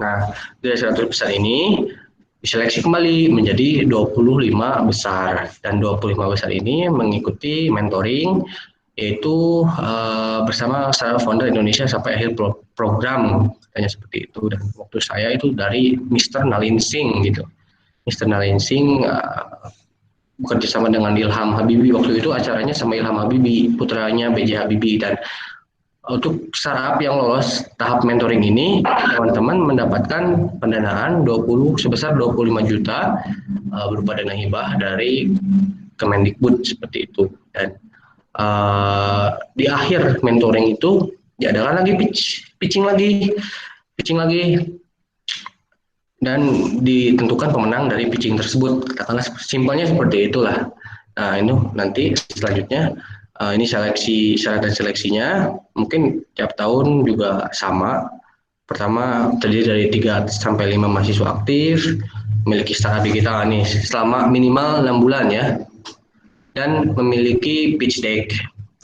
Nah, dari 100 besar ini diseleksi kembali menjadi 25 besar, dan 25 besar ini mengikuti mentoring yaitu bersama startup founder Indonesia sampai akhir program, katanya seperti itu. Dan waktu saya itu dari Mr. Nalin Singh gitu. Mr. Nalin Singh bekerja sama dengan Ilham Habibie, waktu itu acaranya sama Ilham Habibie, putranya B.J. Habibie. Dan untuk startup yang lolos tahap mentoring ini, teman-teman mendapatkan pendanaan sebesar 25 juta berupa dana hibah dari Kemendikbud seperti itu. Dan di akhir mentoring itu diadakan lagi pitching lagi, dan ditentukan pemenang dari pitching tersebut. Katakanlah simpelnya seperti itulah. Nah, ini nanti selanjutnya ini syarat dan seleksinya mungkin tiap tahun juga sama. Pertama terdiri dari 3 sampai 5 mahasiswa aktif, memiliki startup digital nih selama minimal 6 bulan ya, dan memiliki pitch deck.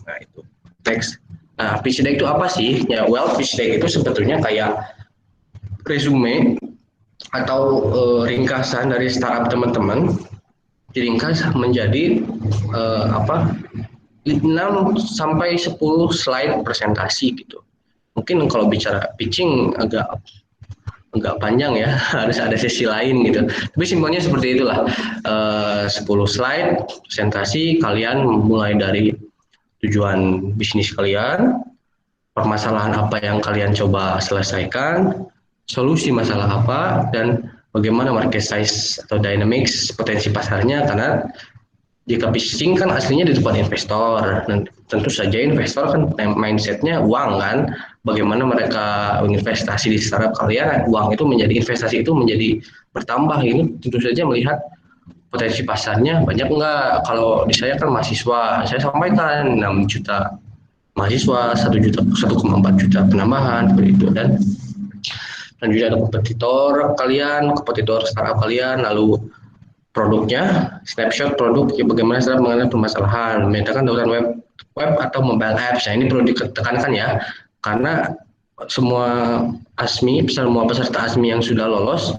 Nah itu teks. Nah pitch deck itu apa sih? Ya pitch deck itu sebetulnya kayak resume atau ringkasan dari startup teman-teman, diringkas menjadi 6 sampai 10 slide presentasi gitu. Mungkin kalau bicara pitching agak panjang ya, harus ada sesi lain gitu. Tapi simpelnya seperti itulah. 10 slide presentasi, kalian mulai dari tujuan bisnis kalian, permasalahan apa yang kalian coba selesaikan, solusi masalah apa, dan bagaimana market size atau dynamics potensi pasarnya. Karena jika pitching kan aslinya di depan investor, dan tentu saja investor kan mindsetnya uang kan, bagaimana mereka investasi di startup kalian, uang itu menjadi investasi itu menjadi bertambah. Ini tentu saja melihat potensi pasarnya banyak enggak. Kalau di saya kan mahasiswa, saya sampaikan 6 juta mahasiswa, 1,4 juta penambahan seperti itu, dan juga ada kompetitor startup kalian, lalu produknya, snapshot produk, ya bagaimana startup mengenai permasalahan, memetakan dautan web atau mobile apps. Nah ini perlu ditekankan ya, karena semua peserta ASMI yang sudah lolos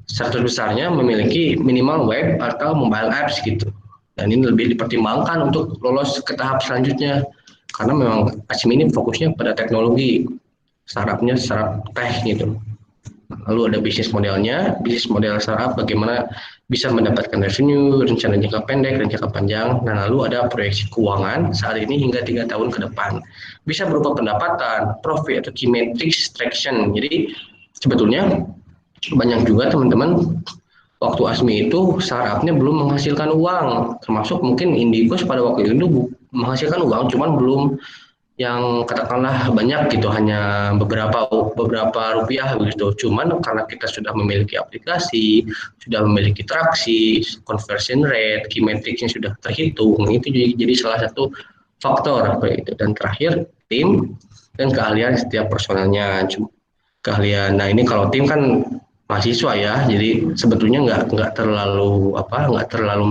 100 besarnya memiliki minimal web atau mobile apps gitu. Dan ini lebih dipertimbangkan untuk lolos ke tahap selanjutnya, karena memang ASMI ini fokusnya pada teknologi, startupnya startup tech gitu. Lalu ada bisnis modelnya, bisnis model startup bagaimana bisa mendapatkan revenue, rencana jangka pendek dan jangka panjang, dan lalu ada proyeksi keuangan saat ini hingga 3 tahun ke depan. Bisa berupa pendapatan, profit, atau key metrics traction. Jadi sebetulnya banyak juga teman-teman waktu ASMI itu startupnya belum menghasilkan uang, termasuk mungkin Indikos pada waktu itu menghasilkan uang, cuman belum yang katakanlah banyak gitu, hanya beberapa rupiah begitu. Cuman karena kita sudah memiliki aplikasi, sudah memiliki traksi, conversion rate, key metrics-nya sudah terhitung, itu jadi salah satu faktor itu. Dan terakhir tim dan keahlian setiap personelnya. Keahlian. Nah ini kalau tim kan mahasiswa ya, jadi sebetulnya nggak terlalu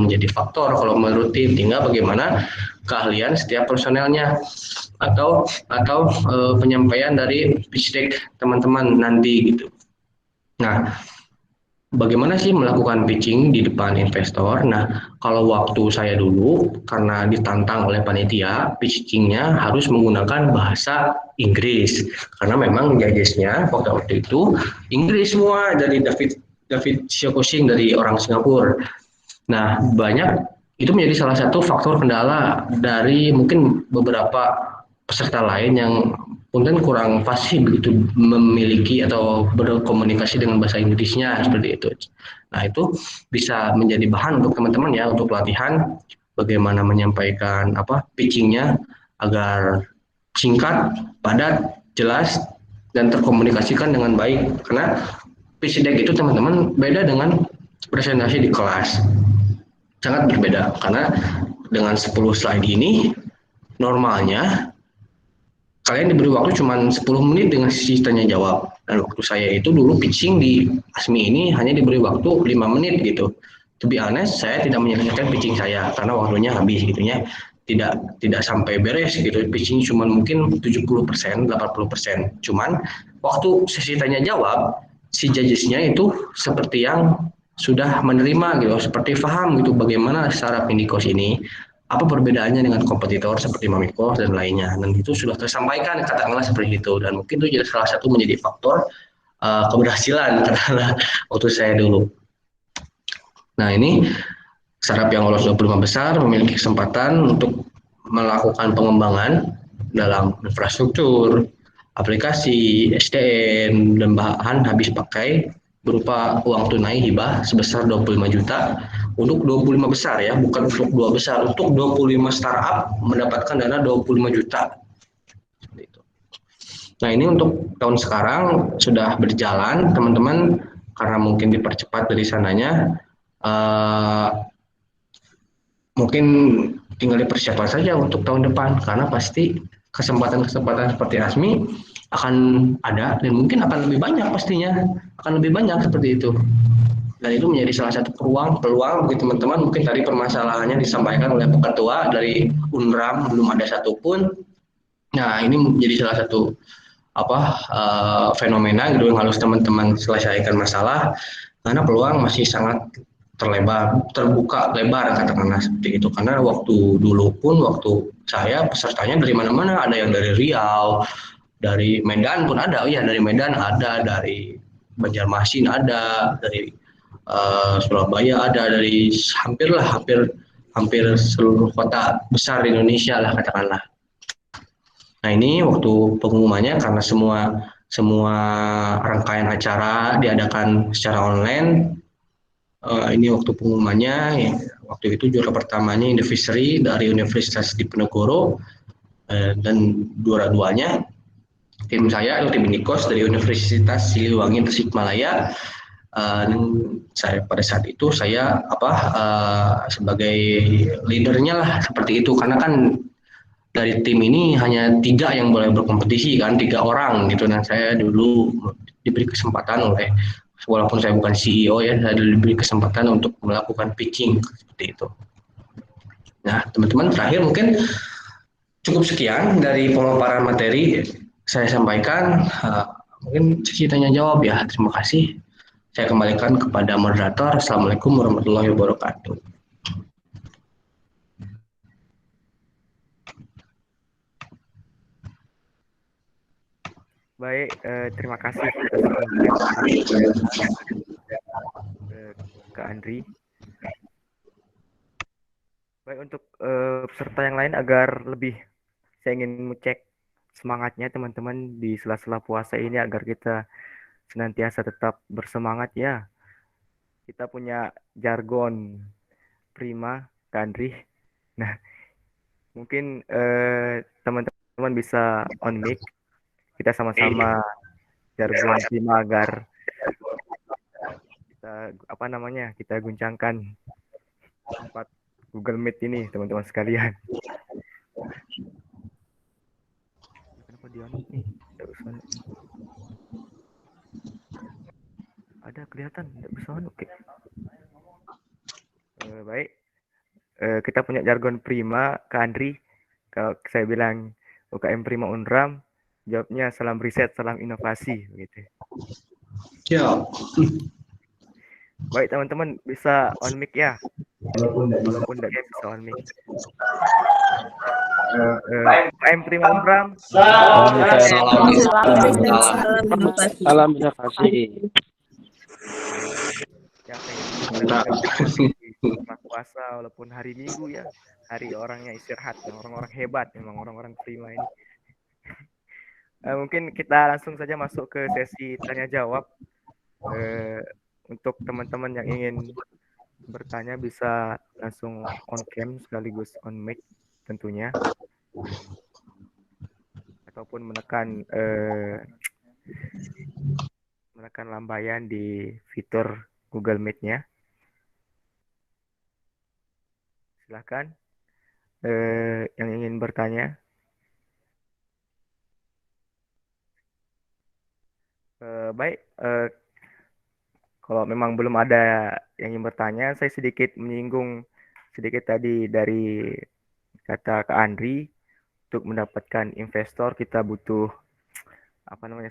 menjadi faktor kalau menurut tim. Tinggal bagaimana keahlian setiap personelnya atau penyampaian dari pitch deck teman-teman nanti gitu. Nah, bagaimana sih melakukan pitching di depan investor? Nah, kalau waktu saya dulu karena ditantang oleh panitia, pitchingnya harus menggunakan bahasa Inggris karena memang judgesnya waktu itu Inggris semua, dari David Siokosing dari orang Singapura. Nah, banyak itu menjadi salah satu faktor kendala dari mungkin beberapa peserta lain yang punten kurang fasih begitu memiliki atau berkomunikasi dengan bahasa Inggrisnya seperti itu. Nah itu bisa menjadi bahan untuk teman-teman ya, untuk pelatihan bagaimana menyampaikan pitchingnya agar singkat, padat, jelas, dan terkomunikasikan dengan baik. Karena pitch deck itu teman-teman beda dengan presentasi di kelas, sangat berbeda. Karena dengan 10 slide ini normalnya kalian diberi waktu cuma 10 menit dengan sesi tanya jawab. Dan waktu saya itu dulu pitching di ASMI ini hanya diberi waktu 5 menit gitu. To be honest, saya tidak menyelesaikan pitching saya karena waktunya habis gitu ya. Tidak sampai beres gitu. Pitching cuma mungkin 70%, 80%. Cuman waktu sesi tanya jawab, si judgesnya itu seperti yang sudah menerima gitu, seperti paham gitu bagaimana startup Indikos ini, apa perbedaannya dengan kompetitor seperti Mamikos dan lainnya, dan itu sudah tersampaikan katakanlah seperti itu. Dan mungkin itu jadi salah satu menjadi faktor keberhasilan katakanlah waktu saya dulu. Nah ini startup yang lolos 25 besar memiliki kesempatan untuk melakukan pengembangan dalam infrastruktur, aplikasi, SDM, dan bahan habis pakai berupa uang tunai hibah sebesar 25 juta untuk 25 besar ya, bukan untuk 2 besar. Untuk 25 startup mendapatkan dana 25 juta. Nah ini untuk tahun sekarang sudah berjalan teman-teman, karena mungkin dipercepat dari sananya, mungkin tinggal dipersiapkan saja untuk tahun depan, karena pasti kesempatan-kesempatan seperti ASMI akan ada dan mungkin akan lebih banyak, pastinya akan lebih banyak seperti itu. dan itu menjadi salah satu peluang bagi teman-teman. Mungkin tadi permasalahannya disampaikan oleh Pak Ketua dari UNRAM belum ada satupun. Nah, ini menjadi salah satu fenomena gitu yang harus teman-teman selesaikan masalah, karena peluang masih sangat terbuka lebar katakanlah seperti itu. Karena waktu dulu pun waktu saya pesertanya dari mana-mana, ada yang dari Riau, dari Medan pun ada, ya dari Medan ada, dari Banjarmasin ada, dari Surabaya ada, dari hampir seluruh kota besar di Indonesia lah katakanlah. Nah, ini waktu pengumumannya karena semua rangkaian acara diadakan secara online. Ini waktu pengumumannya, ya, waktu itu juara pertamanya Indofiseri dari Universitas Diponegoro, dan juara-duanya tim saya, tim Nikos dari Universitas Siliwangi Tasikmalaya. Saya pada saat itu saya sebagai leadernya lah seperti itu, karena kan dari tim ini hanya 3 yang boleh berkompetisi kan, 3 orang gitu. Dan saya dulu diberi kesempatan walaupun saya bukan CEO ya, saya diberi kesempatan untuk melakukan pitching seperti itu. Nah, teman-teman, terakhir mungkin cukup sekian dari pemaparan materi saya sampaikan. Mungkin sesi tanya jawab ya. Terima kasih. Saya kembalikan kepada moderator. Assalamualaikum warahmatullahi wabarakatuh. Baik, terima kasih Kak Andri. Baik, untuk peserta yang lain agar lebih, saya ingin mengecek semangatnya teman-teman di sela-sela puasa ini agar kita senantiasa tetap bersemangat ya. Kita punya jargon prima, Kak Andri. Nah, mungkin teman-teman bisa on mic. Kita sama-sama jargon prima agar kita guncangkan tempat Google Meet ini, teman-teman sekalian. Kenapa dia nih? Ada kelihatan, tidak bisa oke. Baik, kita punya jargon prima, Kak Andri. Kalau saya bilang UKM Prima Unram, jawabnya salam riset, salam inovasi, begitu. Ya. Baik, teman-teman bisa on mic ya, walaupun tidak bisa on mic. UKM Prima Unram, salam inovasi. Ya, puasa walaupun hari Minggu ya, hari orangnya istirahat, orang-orang hebat memang orang-orang prima ini. Mungkin kita langsung saja masuk ke sesi tanya jawab. Untuk teman-teman yang ingin bertanya bisa langsung on cam sekaligus on mic tentunya, ataupun menekan lambaian di fitur Google Meet-nya. Silahkan yang ingin bertanya. Baik, kalau memang belum ada yang ingin bertanya, saya sedikit menyinggung sedikit tadi dari kata Kak Andri. Untuk mendapatkan investor kita butuh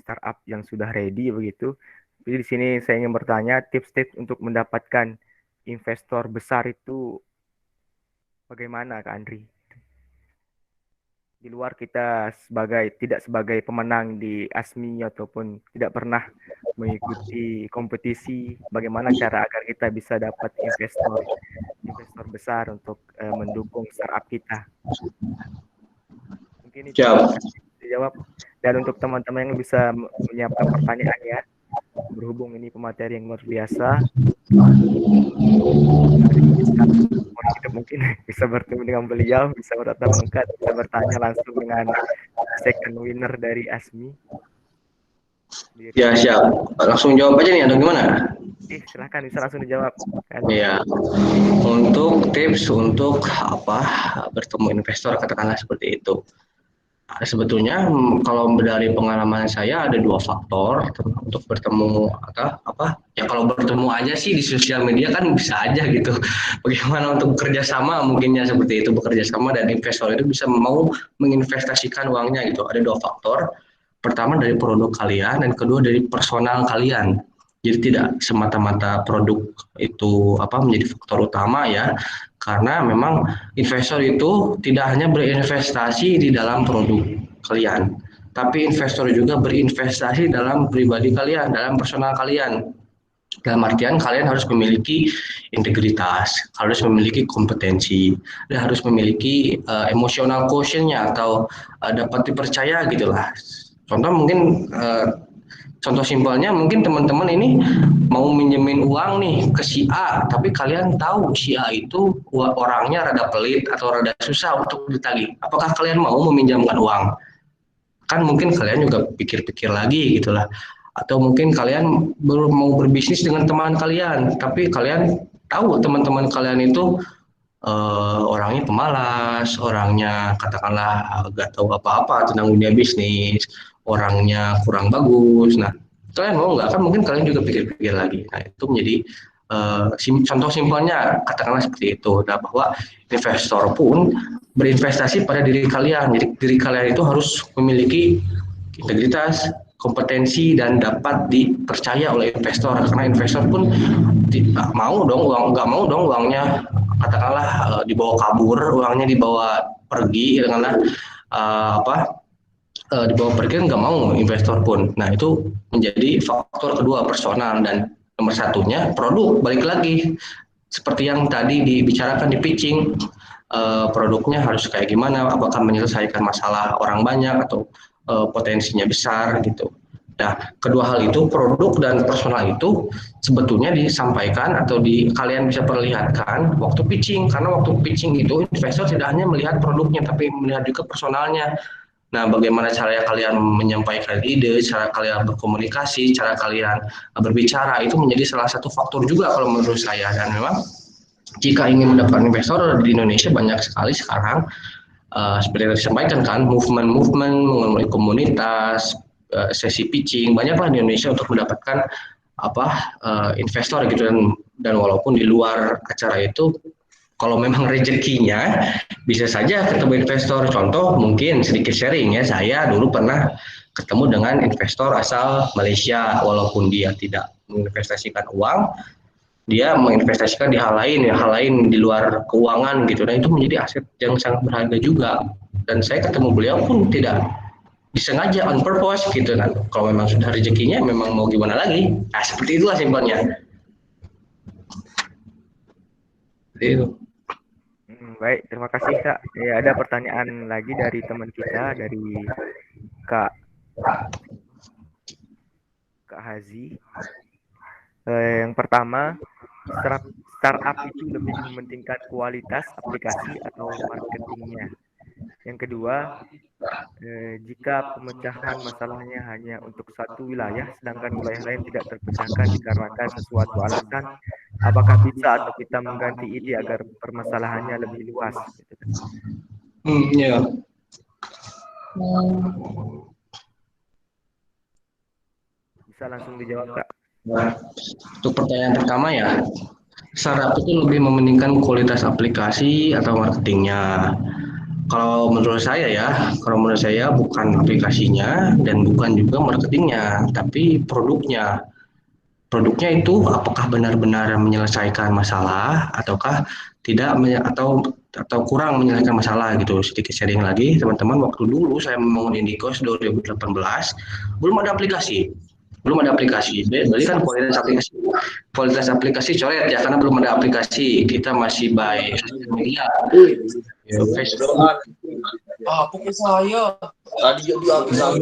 startup yang sudah ready begitu. Jadi di sini saya ingin bertanya tips-tips untuk mendapatkan investor besar itu bagaimana, Kak Andri? Di luar kita tidak sebagai pemenang di ASMI ataupun tidak pernah mengikuti kompetisi, bagaimana cara agar kita bisa dapat investor besar untuk mendukung startup kita? Mungkin itu dijawab. Dan untuk teman-teman yang bisa menyiapkan pertanyaan ya, berhubung ini pemateri yang luar biasa, mungkin bisa bertemu dengan beliau, bisa bertatap muka, bisa bertanya langsung dengan second winner dari ASMI. Ya, siap. Langsung jawab aja nih, atau gimana? Silahkan, bisa langsung dijawab. Iya. Untuk tips untuk bertemu investor, katakanlah seperti itu. Sebetulnya kalau dari pengalaman saya ada dua faktor untuk bertemu atau apa ya, kalau bertemu aja sih di sosial media kan bisa aja gitu. Bagaimana untuk bekerja sama, mungkinnya seperti itu, bekerja sama dan investor itu bisa mau menginvestasikan uangnya gitu. Ada dua faktor. Pertama dari produk kalian dan kedua dari personal kalian. Jadi tidak semata-mata produk itu apa menjadi faktor utama ya, karena memang investor itu tidak hanya berinvestasi di dalam produk kalian, tapi investor juga berinvestasi dalam pribadi kalian, dalam personal kalian. Dalam artian kalian harus memiliki integritas, harus memiliki kompetensi, dan harus memiliki emotional quotient-nya atau dapat dipercaya gitulah. Contoh mungkin contoh simpelnya mungkin teman-teman ini mau minjemin uang nih ke si A, tapi kalian tahu si A itu orangnya rada pelit atau rada susah untuk ditagih. Apakah kalian mau meminjamkan uang? Kan mungkin kalian juga pikir-pikir lagi gitulah. Atau mungkin kalian mau berbisnis dengan teman kalian, tapi kalian tahu teman-teman kalian itu orangnya pemalas, orangnya katakanlah nggak tahu apa-apa tentang dunia bisnis, orangnya kurang bagus. Nah, kalian mau nggak? Kan mungkin kalian juga pikir-pikir lagi. Nah, itu menjadi contoh simpelnya katakanlah seperti itu. Nah, bahwa investor pun berinvestasi pada diri kalian. Jadi diri kalian itu harus memiliki integritas, kompetensi dan dapat dipercaya oleh investor, karena investor pun tidak mau dong nggak mau dong uangnya katakanlah dibawa kabur, uangnya dibawa pergi katakanlah dibawa pergi, nggak mau investor pun. Nah, itu menjadi faktor kedua, personal. Dan nomor satunya produk, balik lagi seperti yang tadi dibicarakan di pitching, produknya harus kayak gimana, apakah menyelesaikan masalah orang banyak atau potensinya besar gitu. Nah, kedua hal itu, produk dan personal itu sebetulnya disampaikan atau kalian bisa perlihatkan waktu pitching, karena waktu pitching itu investor tidak hanya melihat produknya tapi melihat juga personalnya. Nah, bagaimana cara kalian menyampaikan ide, cara kalian berkomunikasi, cara kalian berbicara itu menjadi salah satu faktor juga kalau menurut saya. Dan memang jika ingin mendapatkan investor di Indonesia banyak sekali sekarang, seperti yang disampaikan kan, movement mengenai komunitas, sesi pitching, banyaklah di Indonesia untuk mendapatkan investor gitu. Dan walaupun di luar acara itu, kalau memang rezekinya bisa saja ketemu investor. Contoh mungkin sedikit sharing ya, saya dulu pernah ketemu dengan investor asal Malaysia, walaupun dia tidak menginvestasikan uang, dia menginvestasikan di hal lain ya, hal lain di luar keuangan gitu. Dan itu menjadi aset yang sangat berharga juga. Dan saya ketemu beliau pun tidak disengaja, on purpose gitu kan. Kalau memang sudah rezekinya, memang mau gimana lagi. Nah, seperti itulah simpelnya. Seperti itu. Baik, terima kasih Kak. Ada pertanyaan lagi dari teman kita, dari Kak Hazi. Yang pertama, startup itu lebih mementingkan kualitas aplikasi atau marketingnya. Yang kedua, jika pemecahan masalahnya hanya untuk satu wilayah, sedangkan wilayah lain tidak terpecahkan dikarenakan sesuatu alasan, apakah bisa atau kita mengganti ide agar permasalahannya lebih luas? Ya. Bisa langsung dijawab, Kak. Nah, untuk pertanyaan pertama ya, startup itu lebih mementingkan kualitas aplikasi atau marketingnya. Kalau menurut saya bukan aplikasinya dan bukan juga marketingnya, tapi produknya. Produknya itu apakah benar-benar menyelesaikan masalah ataukah tidak, atau kurang menyelesaikan masalah gitu. Sedikit sharing lagi teman-teman, waktu dulu saya membangun Indikos 2018 belum ada aplikasi. Berarti kan kualitas aplikasi coret ya, karena belum ada aplikasi. Kita masih by media. Ya, Facebook. Pukul saya. Tadi jadi saya.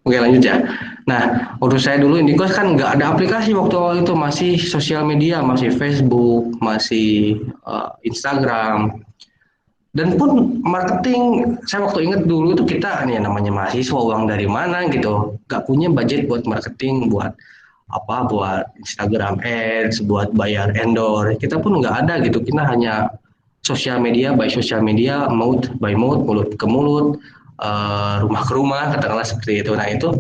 Oke, lanjut ya. Nah, waktu saya dulu Indikos kan nggak ada aplikasi waktu awal itu, masih sosial media, masih Facebook, masih Instagram. Dan pun marketing, saya waktu inget dulu tuh kita nih namanya mahasiswa, uang dari mana gitu, nggak punya budget buat marketing, buat buat Instagram Ads, buat bayar endorse. Kita pun nggak ada gitu. Kita hanya sosial media by sosial media, mouth by mouth, mulut ke mulut, rumah ke rumah, katakanlah seperti itu. Nah itu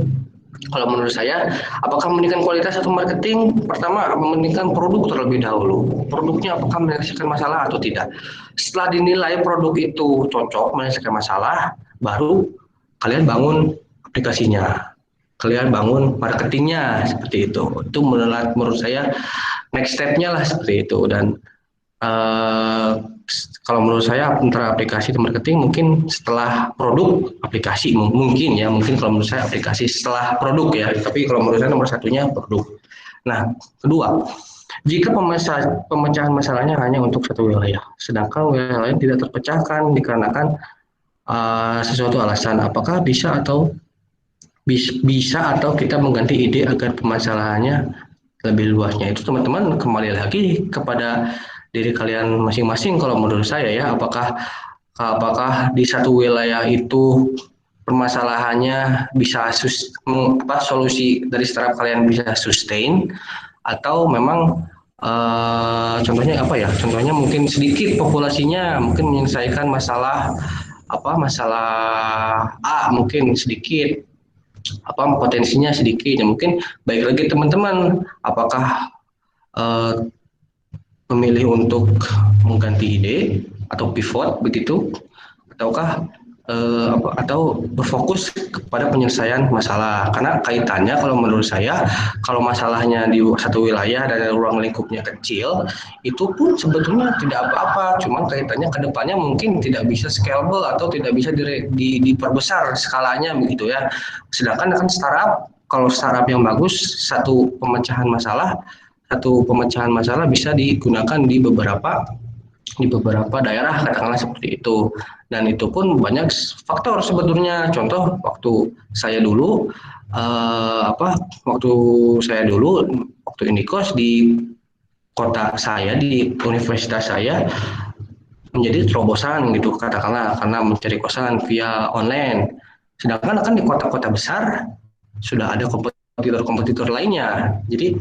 kalau menurut saya, apakah meningkatkan kualitas atau marketing? Pertama, mementingkan produk terlebih dahulu. Produknya apakah menyelesaikan masalah atau tidak. Setelah dinilai produk itu cocok menyelesaikan masalah, baru kalian bangun aplikasinya. Kalian bangun marketingnya seperti itu. Itu menurut saya next step-nya lah seperti itu. Dan kalau menurut saya antara aplikasi dan marketing mungkin setelah produk aplikasi mungkin kalau menurut saya aplikasi setelah produk ya, tapi kalau menurut saya nomor satunya produk. Nah kedua, jika pemecahan masalahnya hanya untuk satu wilayah, sedangkan wilayah lain tidak terpecahkan dikarenakan sesuatu alasan, apakah bisa atau kita mengganti ide agar permasalahannya lebih luasnya? Itu teman-teman kembali lagi kepada diri kalian masing-masing kalau menurut saya ya, apakah di satu wilayah itu permasalahannya bisa solusi dari startup kalian bisa sustain, atau memang contohnya contohnya mungkin sedikit populasinya mungkin menyelesaikan masalah A, mungkin sedikit potensinya sedikit ya, mungkin baik lagi teman-teman apakah memilih untuk mengganti ide atau pivot begitu, ataukah atau berfokus kepada penyelesaian masalah. Karena kaitannya kalau menurut saya, kalau masalahnya di satu wilayah dan ruang lingkupnya kecil, itu pun sebetulnya tidak apa-apa, cuman kaitannya ke depannya mungkin tidak bisa scalable atau tidak bisa diperbesar skalanya begitu ya. Sedangkan kan kalau startup yang bagus, satu pemecahan masalah bisa digunakan di beberapa daerah, katakanlah seperti itu. Dan itu pun banyak faktor sebetulnya. Contoh waktu indikos di kota saya, di universitas saya menjadi terobosan gitu, katakanlah karena mencari kosan via online. Sedangkan kan di kota-kota besar sudah ada kompetitor lainnya. Jadi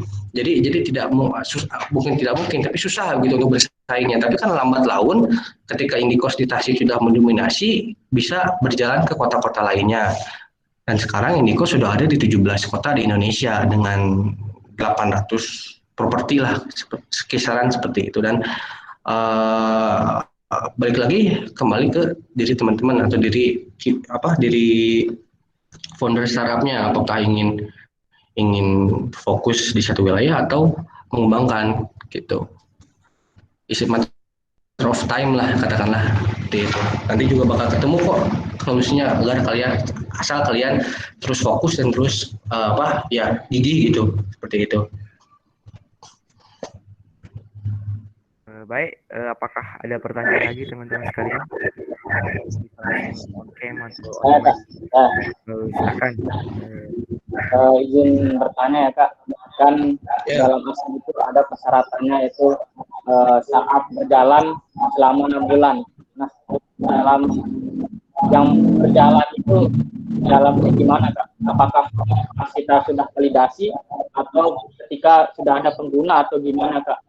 bukan tidak mungkin, tapi susah gitu untuk bersaingnya. Tapi kan lambat laun ketika Indikos di Tasik sudah mendominasi, bisa berjalan ke kota-kota lainnya. Dan sekarang Indikos sudah ada di 17 kota di Indonesia dengan 800 properti lah, kisaran seperti itu. Dan balik lagi kembali ke diri teman-teman atau diri founder startupnya, apakah ingin fokus di satu wilayah atau mengembangkan gitu. Is it matter of time lah, katakanlah seperti itu. Nanti juga bakal ketemu kok solusinya, agar asal kalian terus fokus dan terus gigih gitu, seperti itu. Baik, apakah ada pertanyaan lagi teman-teman sekalian? Silakan. Izin bertanya ya Kak, kan dalam ASMI itu ada persyaratannya, yaitu saat berjalan selama 6 bulan. Nah, dalam yang berjalan itu dalamnya gimana Kak? Apakah kita sudah validasi atau ketika sudah ada pengguna atau gimana Kak?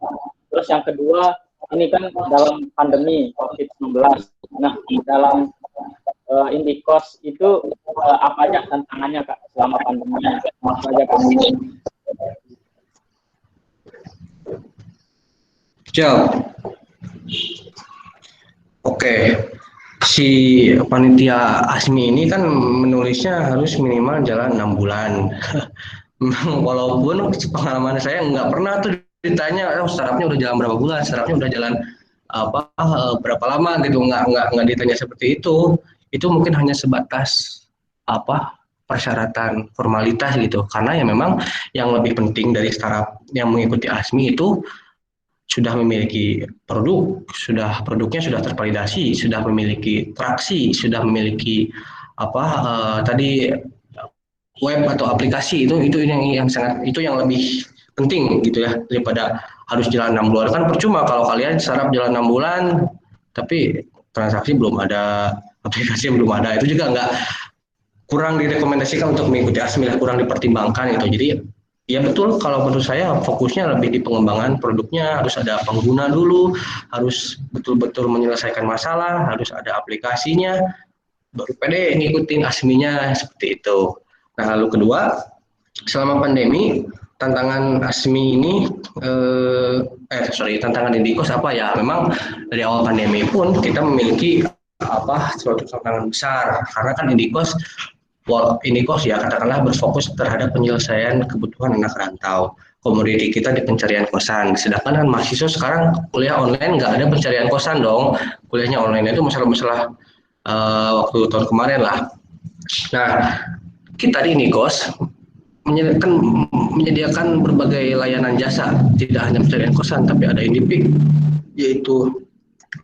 Terus yang kedua, ini kan dalam pandemi COVID-19. Nah, dalam Indikos itu apa aja tantangannya Kak selama pandemi? Apa aja Kak? Jawab. Oke. Si panitia ASMI ini kan menulisnya harus minimal jalan 6 bulan. Walaupun pengalaman saya nggak pernah tuh ditanya, startupnya udah jalan berapa bulan, startupnya udah jalan berapa lama gitu, nggak ditanya seperti itu. Itu mungkin hanya sebatas persyaratan formalitas gitu, karena ya memang yang lebih penting dari startup yang mengikuti ASMI itu sudah memiliki produknya sudah tervalidasi, sudah memiliki traksi, sudah memiliki web atau aplikasi. Itu yang lebih penting gitu ya, daripada harus jalan 6 bulan. Kan percuma kalau kalian startup jalan 6 bulan tapi transaksi belum ada, aplikasi belum ada. Itu juga kurang direkomendasikan untuk mengikuti ASMI, kurang dipertimbangkan gitu. Jadi Ya betul, kalau menurut saya fokusnya lebih di pengembangan produknya, harus ada pengguna dulu, harus betul-betul menyelesaikan masalah, harus ada aplikasinya, baru pede ngikutin ASMI-nya seperti itu. Nah, lalu kedua, selama pandemi, tantangan ASMI ini, tantangan Indikos apa ya? Memang dari awal pandemi pun kita memiliki suatu tantangan besar, karena kan Indikos ya katakanlah berfokus terhadap penyelesaian kebutuhan anak rantau. Komoditi kita di pencarian kosan. Sedangkan kan mahasiswa sekarang kuliah online nggak ada pencarian kosan dong. Kuliahnya online itu masalah-masalah waktu tahun kemarin lah. Nah, kita di Indikos menyediakan berbagai layanan jasa, tidak hanya pencarian kosan, tapi ada Indipik, yaitu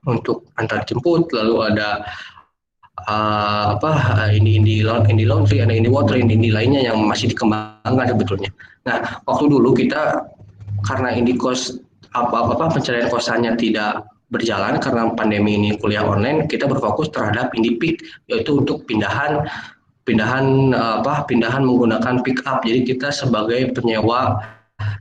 untuk antar jemput, lalu ada ini laundry, ada ini water, ini lainnya yang masih dikembangkan sebetulnya. Nah, waktu dulu kita karena Indikos pencarian kosannya tidak berjalan karena pandemi ini kuliah online, kita berfokus terhadap Indipik, yaitu untuk pindahan menggunakan pick up. Jadi kita sebagai penyewa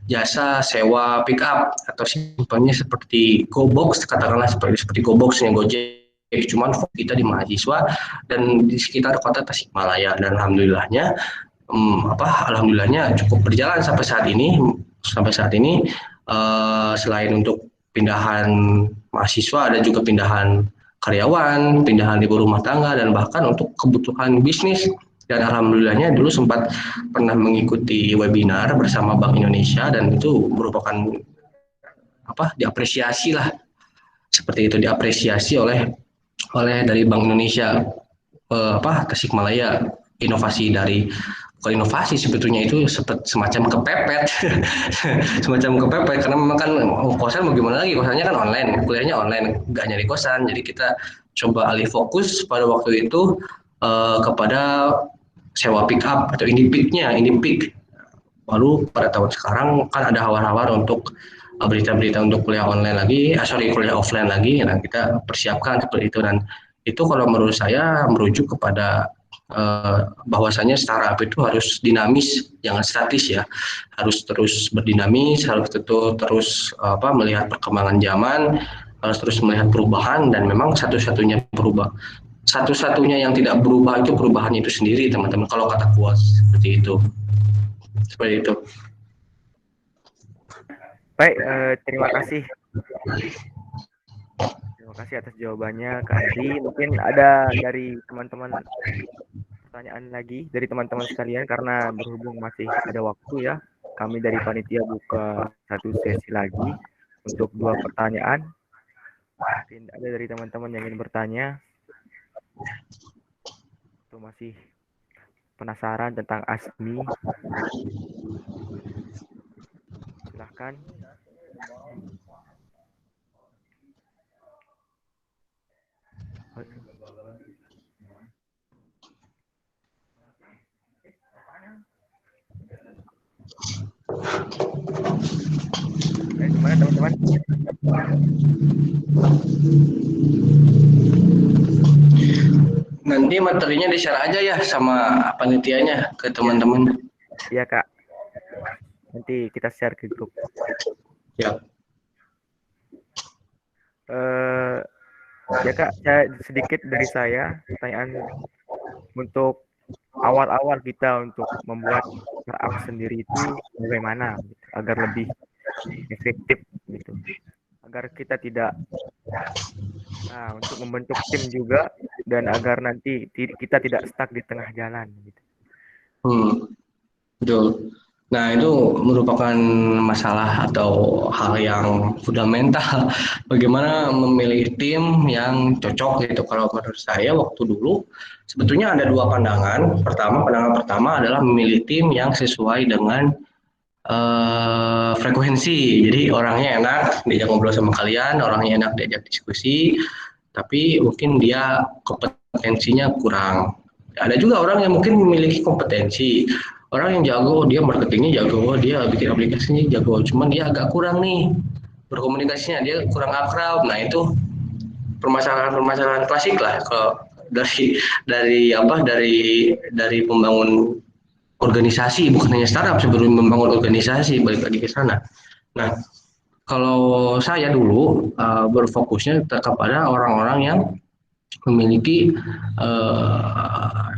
jasa sewa pick up atau simpelnya seperti GoBox, katakanlah seperti GoBoxnya Gojek, cuman kita di mahasiswa dan di sekitar kota Tasikmalaya, dan alhamdulillahnya cukup berjalan sampai saat ini. Selain untuk pindahan mahasiswa, ada juga pindahan karyawan, pindahan ibu rumah tangga, dan bahkan untuk kebutuhan bisnis. Dan alhamdulillahnya dulu sempat pernah mengikuti webinar bersama Bank Indonesia, dan itu merupakan diapresiasi lah, seperti itu, diapresiasi oleh dari Bank Indonesia Tasikmalaya. Inovasi sebetulnya itu semacam kepepet semacam kepepet, karena memang kan kosan mau gimana lagi, kosannya kan online, kuliahnya online, nggak nyari kosan. Jadi kita coba alih fokus pada waktu itu kepada sewa pick up atau Indipik. Lalu pada tahun sekarang kan ada hawar-hawar untuk berita-berita untuk kuliah online lagi, kuliah offline lagi. Nah, kita persiapkan seperti itu, dan itu kalau menurut saya merujuk kepada bahwasanya startup itu harus dinamis, jangan statis ya, harus terus berdinamis, harus terus melihat perkembangan zaman, harus terus melihat perubahan, dan memang satu-satunya yang tidak berubah itu perubahan itu sendiri, teman-teman, kalau kata quotes seperti itu. Baik, terima kasih atas jawabannya Kak Andri. Mungkin ada dari teman-teman pertanyaan lagi dari teman-teman sekalian, karena berhubung masih ada waktu ya, kami dari panitia buka satu sesi lagi untuk 2 pertanyaan. Mungkin ada dari teman-teman yang ingin bertanya atau masih penasaran tentang ASMI, silahkan. Gimana teman-teman? Nanti materinya di-share aja ya sama panitianya ke teman-teman. Iya Kak, nanti kita share ke grup. Ya. Ya Kak, sedikit dari saya pertanyaan untuk awal-awal kita untuk membuat startup sendiri itu bagaimana gitu, agar lebih efektif gitu, agar kita tidak untuk membentuk tim juga, dan agar nanti kita tidak stuck di tengah jalan gitu. Betul. Nah, itu merupakan masalah atau hal yang fundamental. Bagaimana memilih tim yang cocok gitu. Kalau menurut saya waktu dulu sebetulnya ada 2 pandangan. Pandangan pertama adalah memilih tim yang sesuai dengan frekuensi. Jadi orangnya enak diajak ngobrol sama kalian, orangnya enak diajak diskusi, tapi mungkin dia kompetensinya kurang. Ada juga orang yang mungkin memiliki kompetensi, orang yang jago, dia marketingnya jago, dia bikin aplikasinya jago, cuman dia agak kurang nih berkomunikasinya, dia kurang akrab. Nah, itu permasalahan klasik lah kalau dari pembangun organisasi, bukan hanya startup, sebelum membangun organisasi, balik lagi ke sana. Nah, kalau saya dulu berfokusnya kepada orang-orang yang memiliki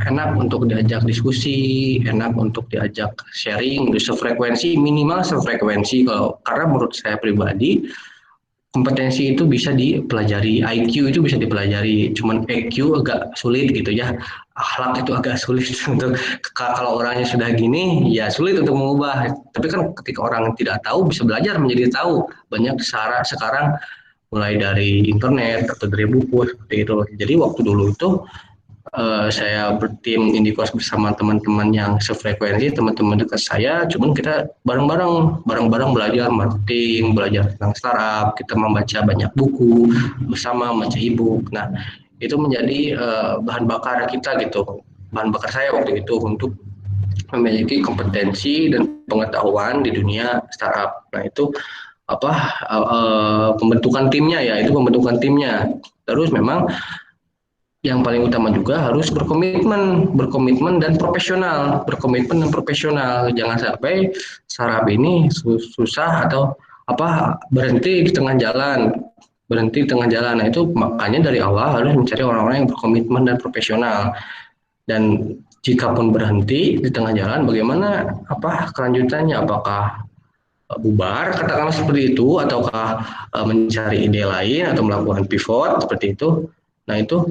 enak untuk diajak diskusi, enak untuk diajak sharing, sefrekuensi, minimal sefrekuensi. Kalau karena menurut saya pribadi, kompetensi itu bisa dipelajari, IQ itu bisa dipelajari, cuman EQ agak sulit gitu ya, akhlak itu agak sulit untuk kalau orangnya sudah gini ya sulit untuk mengubah. Tapi kan ketika orang tidak tahu bisa belajar menjadi tahu, banyak cara sekarang mulai dari internet atau dari buku seperti itu. Jadi waktu dulu itu saya bertim Indikos bersama teman-teman yang sefrekuensi, teman-teman dekat saya, cuman kita bareng-bareng belajar marketing, belajar tentang startup, kita membaca banyak buku bersama, membaca e-book. Nah, itu menjadi bahan bakar kita gitu, bahan bakar saya waktu itu untuk memiliki kompetensi dan pengetahuan di dunia startup. Nah, itu apa pembentukan timnya ya, itu pembentukan timnya. Terus memang yang paling utama juga harus berkomitmen dan profesional. Jangan sampai startup ini susah atau berhenti di tengah jalan. Nah, itu makanya dari awal harus mencari orang-orang yang berkomitmen dan profesional. Dan jika pun berhenti di tengah jalan, bagaimana kelanjutannya? Apakah bubar katakanlah seperti itu, ataukah mencari ide lain atau melakukan pivot seperti itu? Nah, itu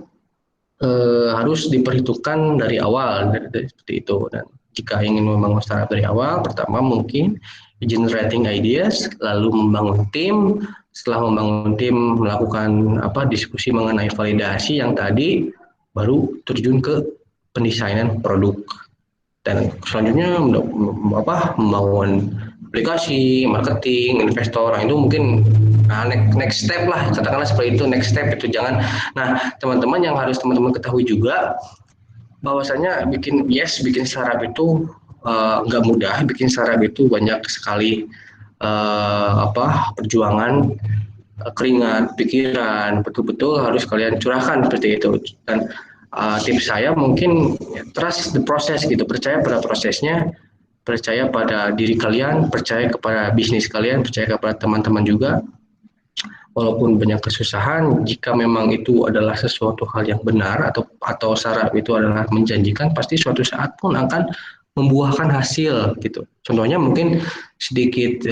harus diperhitungkan dari awal seperti itu. Dan jika ingin membangun startup dari awal, pertama mungkin generating ideas, lalu membangun tim. Setelah membangun tim, melakukan diskusi mengenai validasi yang tadi, baru terjun ke pendesainan produk. Dan selanjutnya membangun aplikasi, marketing, investor. Nah, itu mungkin next step lah, katakanlah seperti itu, next step itu jangan. Nah, teman-teman yang harus teman-teman ketahui juga bahwasanya bikin startup itu nggak mudah. Bikin startup itu banyak sekali perjuangan, keringat, pikiran, betul-betul harus kalian curahkan seperti itu. Dan tips saya mungkin trust the process gitu, percaya pada prosesnya, percaya pada diri kalian, percaya kepada bisnis kalian, percaya kepada teman-teman juga. Walaupun banyak kesusahan, jika memang itu adalah sesuatu hal yang benar atau startup itu adalah menjanjikan, pasti suatu saat pun akan membuahkan hasil gitu. Contohnya mungkin sedikit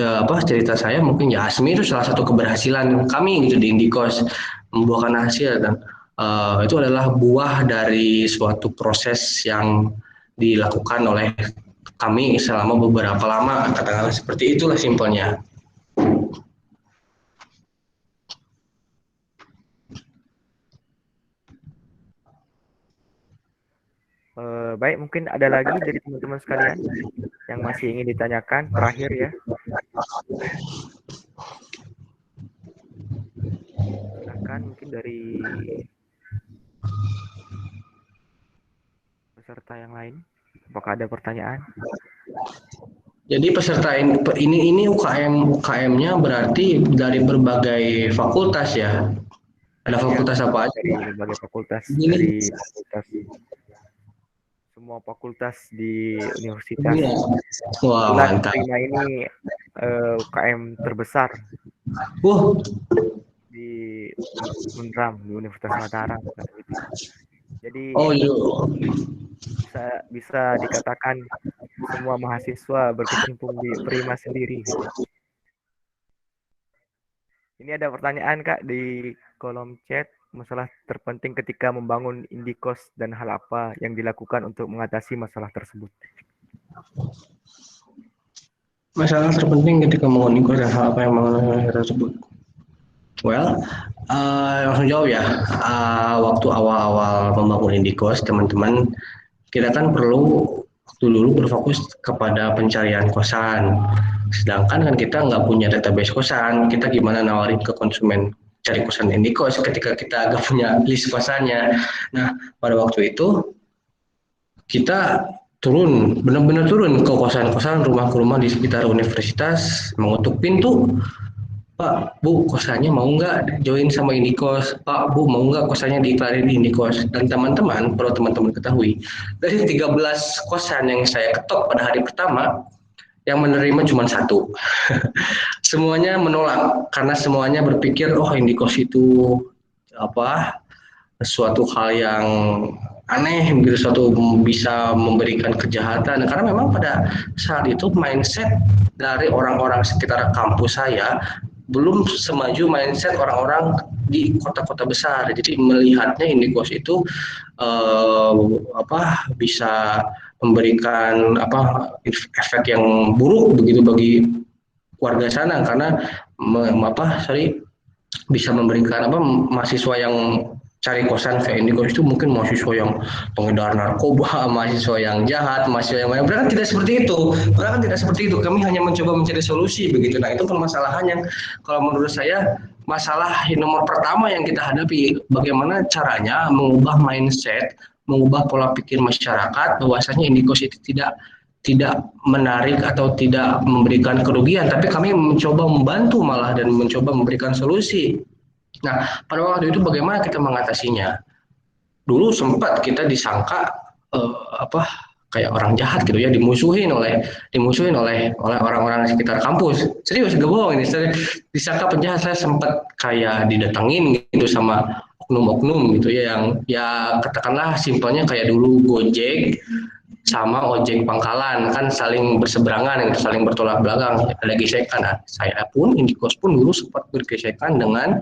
cerita saya, mungkin ya Asmi itu salah satu keberhasilan kami gitu di Indikos, membuahkan hasil. Dan itu adalah buah dari suatu proses yang dilakukan oleh kami selama beberapa lama, katakanlah seperti itulah simpelnya. Baik, mungkin ada lagi dari teman-teman sekalian yang masih ingin ditanyakan terakhir ya. Silakan mungkin dari peserta yang lain. Apakah ada pertanyaan? Jadi peserta ini UKM-nya berarti dari berbagai fakultas ya? Ada fakultas apa aja? Dari berbagai fakultas, dari fakultas semua fakultas di universitas. Wah, mantap. Prima ini UKM terbesar di Unram, di Universitas Mataram. Jadi bisa dikatakan semua mahasiswa berkecimpung di Prima sendiri. Ini ada pertanyaan Kak di kolom chat, masalah terpenting ketika membangun Indikos dan hal apa yang dilakukan untuk mengatasi masalah tersebut. Masalah terpenting ketika membangun Indikos dan hal apa yang mengenai tersebut. Well, langsung jawab ya. Waktu awal-awal membangun Indikos, teman-teman, kita kan perlu waktu dulu berfokus kepada pencarian kosan. Sedangkan kan kita nggak punya database kosan, kita gimana nawarin ke konsumen cari kosan Indikos ketika kita nggak punya list kosannya. Nah, pada waktu itu kita benar-benar turun ke kosan-kosan, rumah ke rumah di sekitar universitas, mengetuk pintu, Pak, Bu, kosannya mau nggak join sama Indikos? Pak, Bu, mau nggak kosannya diiklanin di Indikos? Dan teman-teman, perlu teman-teman ketahui, dari 13 kosan yang saya ketok pada hari pertama, yang menerima cuma satu. Semuanya menolak karena semuanya berpikir, oh Indikos itu apa suatu hal yang aneh gitu, suatu bisa memberikan kejahatan karena memang pada saat itu mindset dari orang-orang sekitar kampus saya belum semaju mindset orang-orang di kota-kota besar. Jadi melihatnya Indikos itu eh, bisa memberikan efek yang buruk begitu bagi warga sana karena bisa memberikan mahasiswa yang cari kosan ke Indikos itu mungkin mahasiswa yang pengedar narkoba, mahasiswa yang jahat, mahasiswa yang mana. Padahal kan tidak seperti itu. Padahal kan tidak seperti itu. Kami hanya mencoba mencari solusi begitu. Nah, itu permasalahannya. Kalau menurut saya masalah nomor pertama yang kita hadapi bagaimana caranya mengubah mindset, mengubah pola pikir masyarakat bahwasanya Indikos itu tidak menarik atau tidak memberikan kerugian, tapi kami mencoba membantu malah dan mencoba memberikan solusi. Nah, pada waktu itu bagaimana kita mengatasinya? Dulu sempat kita disangka eh, apa kayak orang jahat gitu ya, dimusuhin oleh orang-orang di sekitar kampus. Serius, gak bohong ini. Disangka penjahat. Saya sempat kayak didatengin gitu sama oknum-oknum gitu ya, yang ya katakanlah simpelnya kayak dulu Gojek sama ojek pangkalan kan saling berseberangan gitu, saling bertolak belakang, ada gesekan. Nah, saya pun Indikos pun dulu sempat bergesekan dengan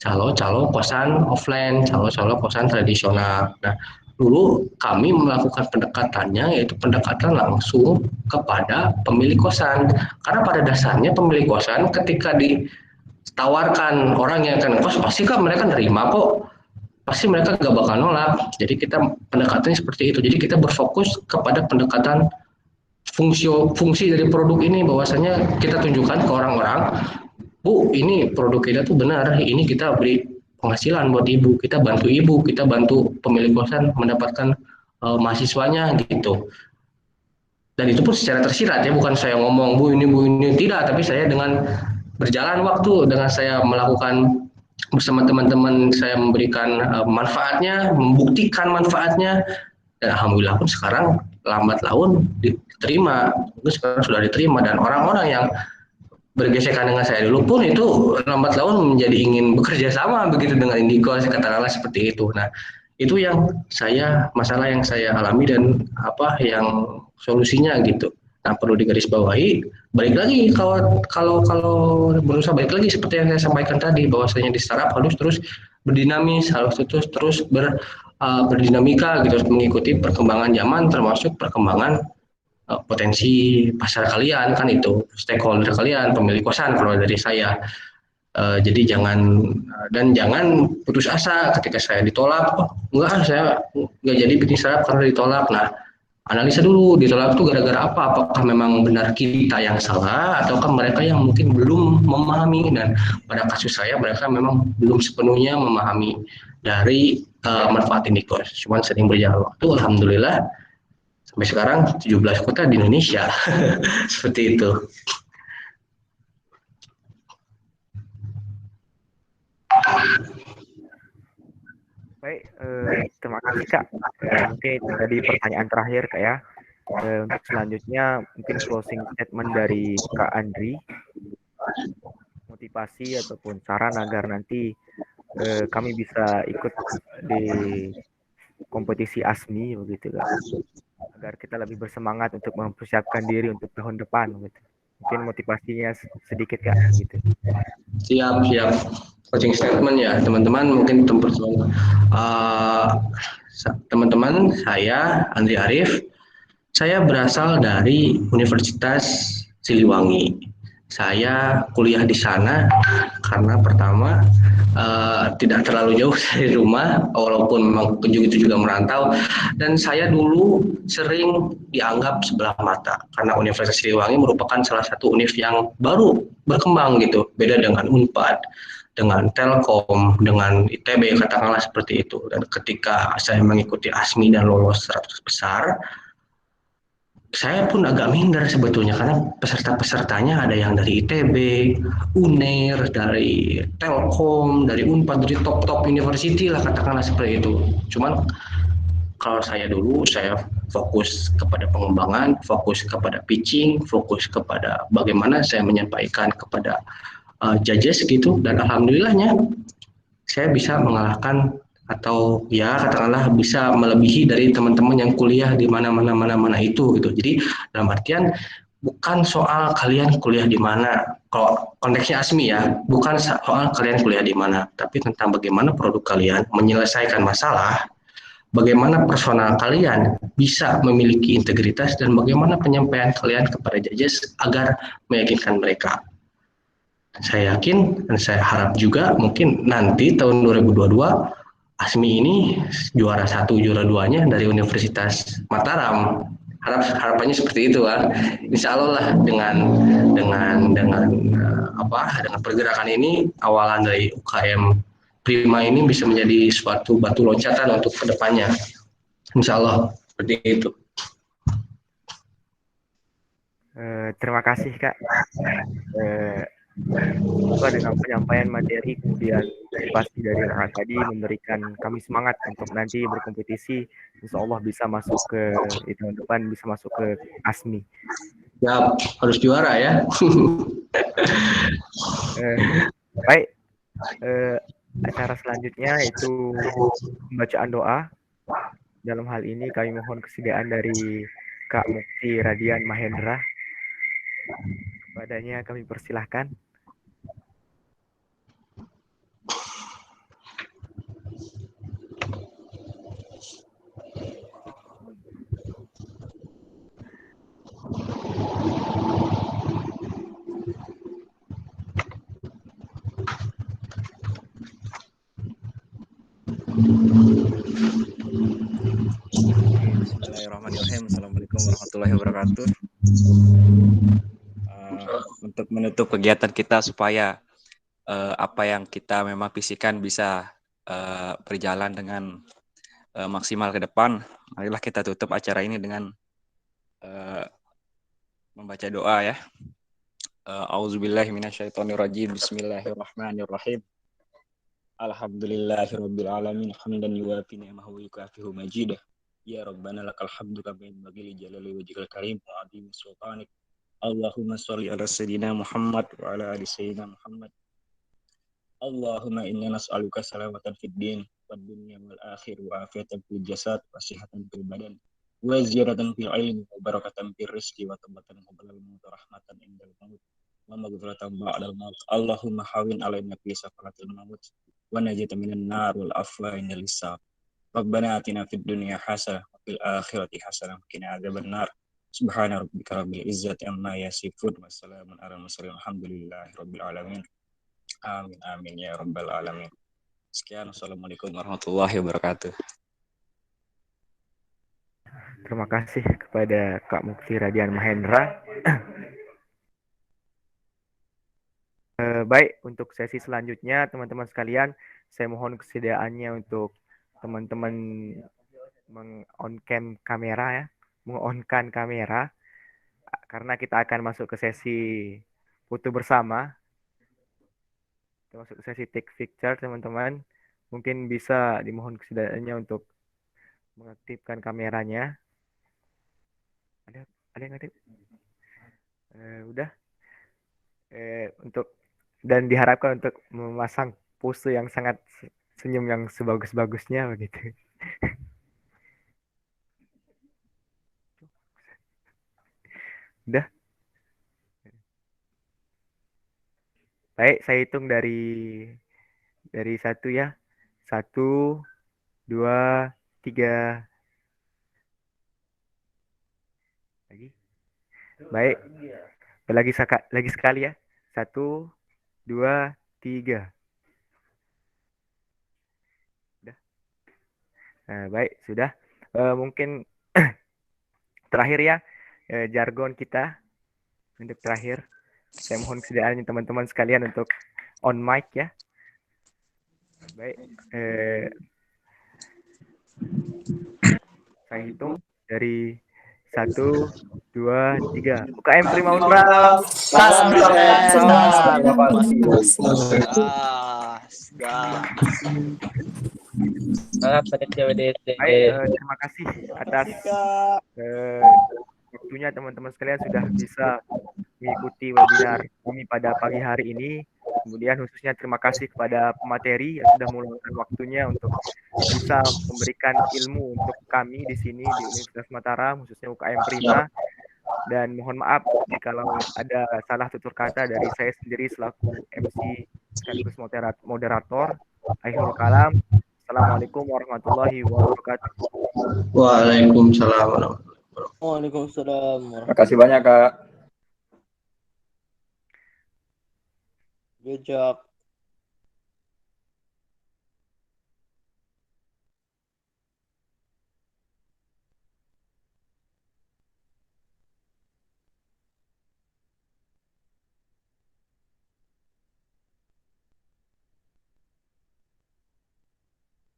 calo-calo kosan offline, calo-calo kosan tradisional. Nah, dulu kami melakukan pendekatannya yaitu pendekatan langsung kepada pemilik kosan. Karena pada dasarnya pemilik kosan ketika ditawarkan orang yang akan kos pasti kan mereka nerima kok. Pasti mereka gak bakal nolak. Jadi kita pendekatannya seperti itu. Jadi kita berfokus kepada pendekatan fungsi dari produk ini bahwasanya kita tunjukkan ke orang-orang, Bu, ini produk kita tuh benar, ini kita beri penghasilan buat ibu, kita bantu pemilik kosan mendapatkan mahasiswanya gitu. Dan itu pun secara tersirat ya, bukan saya ngomong bu ini tidak, tapi saya dengan berjalan waktu, dengan saya melakukan bersama teman-teman, saya memberikan manfaatnya, membuktikan manfaatnya, dan alhamdulillah pun sekarang lambat laun diterima, itu sekarang sudah diterima, dan orang-orang yang bergesekan dengan saya dulu pun itu lambat laun menjadi ingin bekerja sama begitu dengan Indikos, katakanlah seperti itu. Nah, itu masalah yang saya alami dan yang solusinya gitu. Nah, perlu digarisbawahi, balik lagi kalau berusaha balik lagi seperti yang saya sampaikan tadi bahwasanya di startup harus terus berdinamis, harus terus berdinamika gitu, mengikuti perkembangan zaman termasuk perkembangan potensi pasar kalian kan, itu stakeholder kalian, pemilik kosan kalau dari saya. Jadi jangan putus asa ketika saya ditolak. Oh enggak, saya nggak jadi bikin startup karena ditolak. Nah, analisa dulu ditolak itu gara-gara apa, apakah memang benar kita yang salah ataukah mereka yang mungkin belum memahami. Dan pada kasus saya mereka memang belum sepenuhnya memahami dari manfaat Indikos. Cuman sering berjalan waktu, alhamdulillah sampai sekarang 17 kota di Indonesia. Seperti itu. Baik, terima kasih Kak. Mungkin tadi pertanyaan terakhir Kak ya. Untuk selanjutnya mungkin closing statement dari Kak Andri, motivasi ataupun saran agar nanti kami bisa ikut di kompetisi ASMI begitu Kak. Agar kita lebih bersemangat untuk mempersiapkan diri untuk tahun depan gitu. Mungkin motivasinya sedikit Kak gitu. Siap. Closing statement ya teman-teman, mungkin teman-teman, saya Andri Arif, saya berasal dari Universitas Siliwangi. Saya kuliah di sana karena pertama tidak terlalu jauh dari rumah, walaupun memang itu juga merantau, dan saya dulu sering dianggap sebelah mata karena Universitas Siliwangi merupakan salah satu univ yang baru berkembang gitu, beda dengan Unpad, dengan Telkom, dengan ITB, katakanlah seperti itu. Dan ketika saya mengikuti ASMI dan lolos 100 besar, saya pun agak minder sebetulnya karena peserta-pesertanya ada yang dari ITB, UNER, dari Telkom, dari Unpad, dari top-top university lah katakanlah seperti itu. Cuman kalau saya dulu, saya fokus kepada pengembangan, fokus kepada pitching, fokus kepada bagaimana saya menyampaikan kepada judges gitu, dan alhamdulillahnya saya bisa mengalahkan atau ya katakanlah bisa melebihi dari teman-teman yang kuliah di mana-mana itu gitu. Jadi dalam artian bukan soal kalian kuliah di mana. Kalau konteksnya ASMI ya, bukan soal kalian kuliah di mana, tapi tentang bagaimana produk kalian menyelesaikan masalah, bagaimana personal kalian bisa memiliki integritas, dan bagaimana penyampaian kalian kepada judges agar meyakinkan mereka. Saya yakin dan saya harap juga mungkin nanti tahun 2022 ASMI ini juara 1, juara 2-nya dari Universitas Mataram. Harapannya seperti itu kan. Insya Allah lah dengan pergerakan ini awalan dari UKM Prima ini bisa menjadi suatu batu loncatan untuk kedepannya. Insya Allah seperti itu. Terima kasih Kak. Semoga dengan penyampaian materi kemudian motivasi dari Kakak tadi memberikan kami semangat untuk nanti berkompetisi. Insya Allah bisa masuk ke tahun depan, bisa masuk ke ASMI. Ya, harus juara ya. Baik, acara selanjutnya itu pembacaan doa. Dalam hal ini kami mohon kesediaan dari Kak Mukti Radian Mahendra. Kepadanya kami persilahkan. Bismillahirrahmanirrahim. Assalamualaikum warahmatullahi wabarakatuh. Untuk menutup kegiatan kita supaya apa yang kita memang visikan bisa berjalan dengan maksimal ke depan, marilah kita tutup acara ini dengan membaca doa ya. Auzubillahi minasyaitonirrajim. Bismillahirrahmanirrahim. Alhamdulillahirabbil alamin hamdan yuwafi ni'amahu wa yukafi'u majidah. Ya Rabbana lakal hamdu kama yanbaghi li jalali wajhikal karim wa 'azimi sultanik. Allahumma shalli ala sayyidina Muhammad wa ala ali sayyidina Muhammad. Allahumma inna nas'aluka salamatan fid din wad dunya wal akhir wa afiatan fil jasad wa sihhatan fil badan wa ziyadatan fil ilmi wa barakatan fil rizqi wa taubatan qabla al-maut wa rahmatan indal maut wa maghfiratan ba'dal maut. Allahumma hawin alaina fi sakaratil maut wa najatan minan nar wal afwa indal hisab. Rabbana atina fid dunya hasanah wa fil akhirati hasanah wa qina adzabannar. Subhana rabbika rabbil izzati amma yasifun wa salamun alal mursalin alhamdulillahi rabbil alamin. Amin amin ya rabbal alamin. Sekian, assalamualaikum warahmatullahi wabarakatuh. Terima kasih kepada Kak Mukti Radian Mahendra. Baik, untuk sesi selanjutnya teman-teman sekalian, saya mohon kesediaannya untuk teman-teman meng-on-cam kamera ya, meng-on-kan kamera karena kita akan masuk ke sesi foto bersama. Kita masuk ke sesi take picture teman-teman. Mungkin bisa dimohon kesediaannya untuk mengaktifkan kameranya. Ada yang aktif? Udah. Untuk dan diharapkan untuk memasang pose yang sangat senyum yang sebagus-bagusnya begitu. Udah. Baik, saya hitung dari 1 ya. 1, 2, 3. Lagi. Baik. Lagi sekali ya. 1, 2, 3. Udah. Baik, sudah. Mungkin terakhir ya, jargon kita untuk terakhir. Saya mohon kesediaannya teman-teman sekalian untuk on mic ya. Baik. Saya hitung dari 1, 2, 3. UKM Prima Unpad. Semangat panitia WDC. Baik, terima kasih atas waktunya teman-teman sekalian sudah bisa mengikuti webinar kami pada pagi hari ini. Kemudian khususnya terima kasih kepada pemateri yang sudah meluangkan waktunya untuk bisa memberikan ilmu untuk kami di sini di Universitas Mataram, khususnya UKM Prima. Dan mohon maaf jika ada salah tutur kata dari saya sendiri selaku MC sekaligus moderator. Akhirul kalam. Assalamualaikum warahmatullahi wabarakatuh. Waalaikumsalam warahmatullahi wabarakatuh. Waalaikumsalam. Terima kasih banyak, Kak. Good job.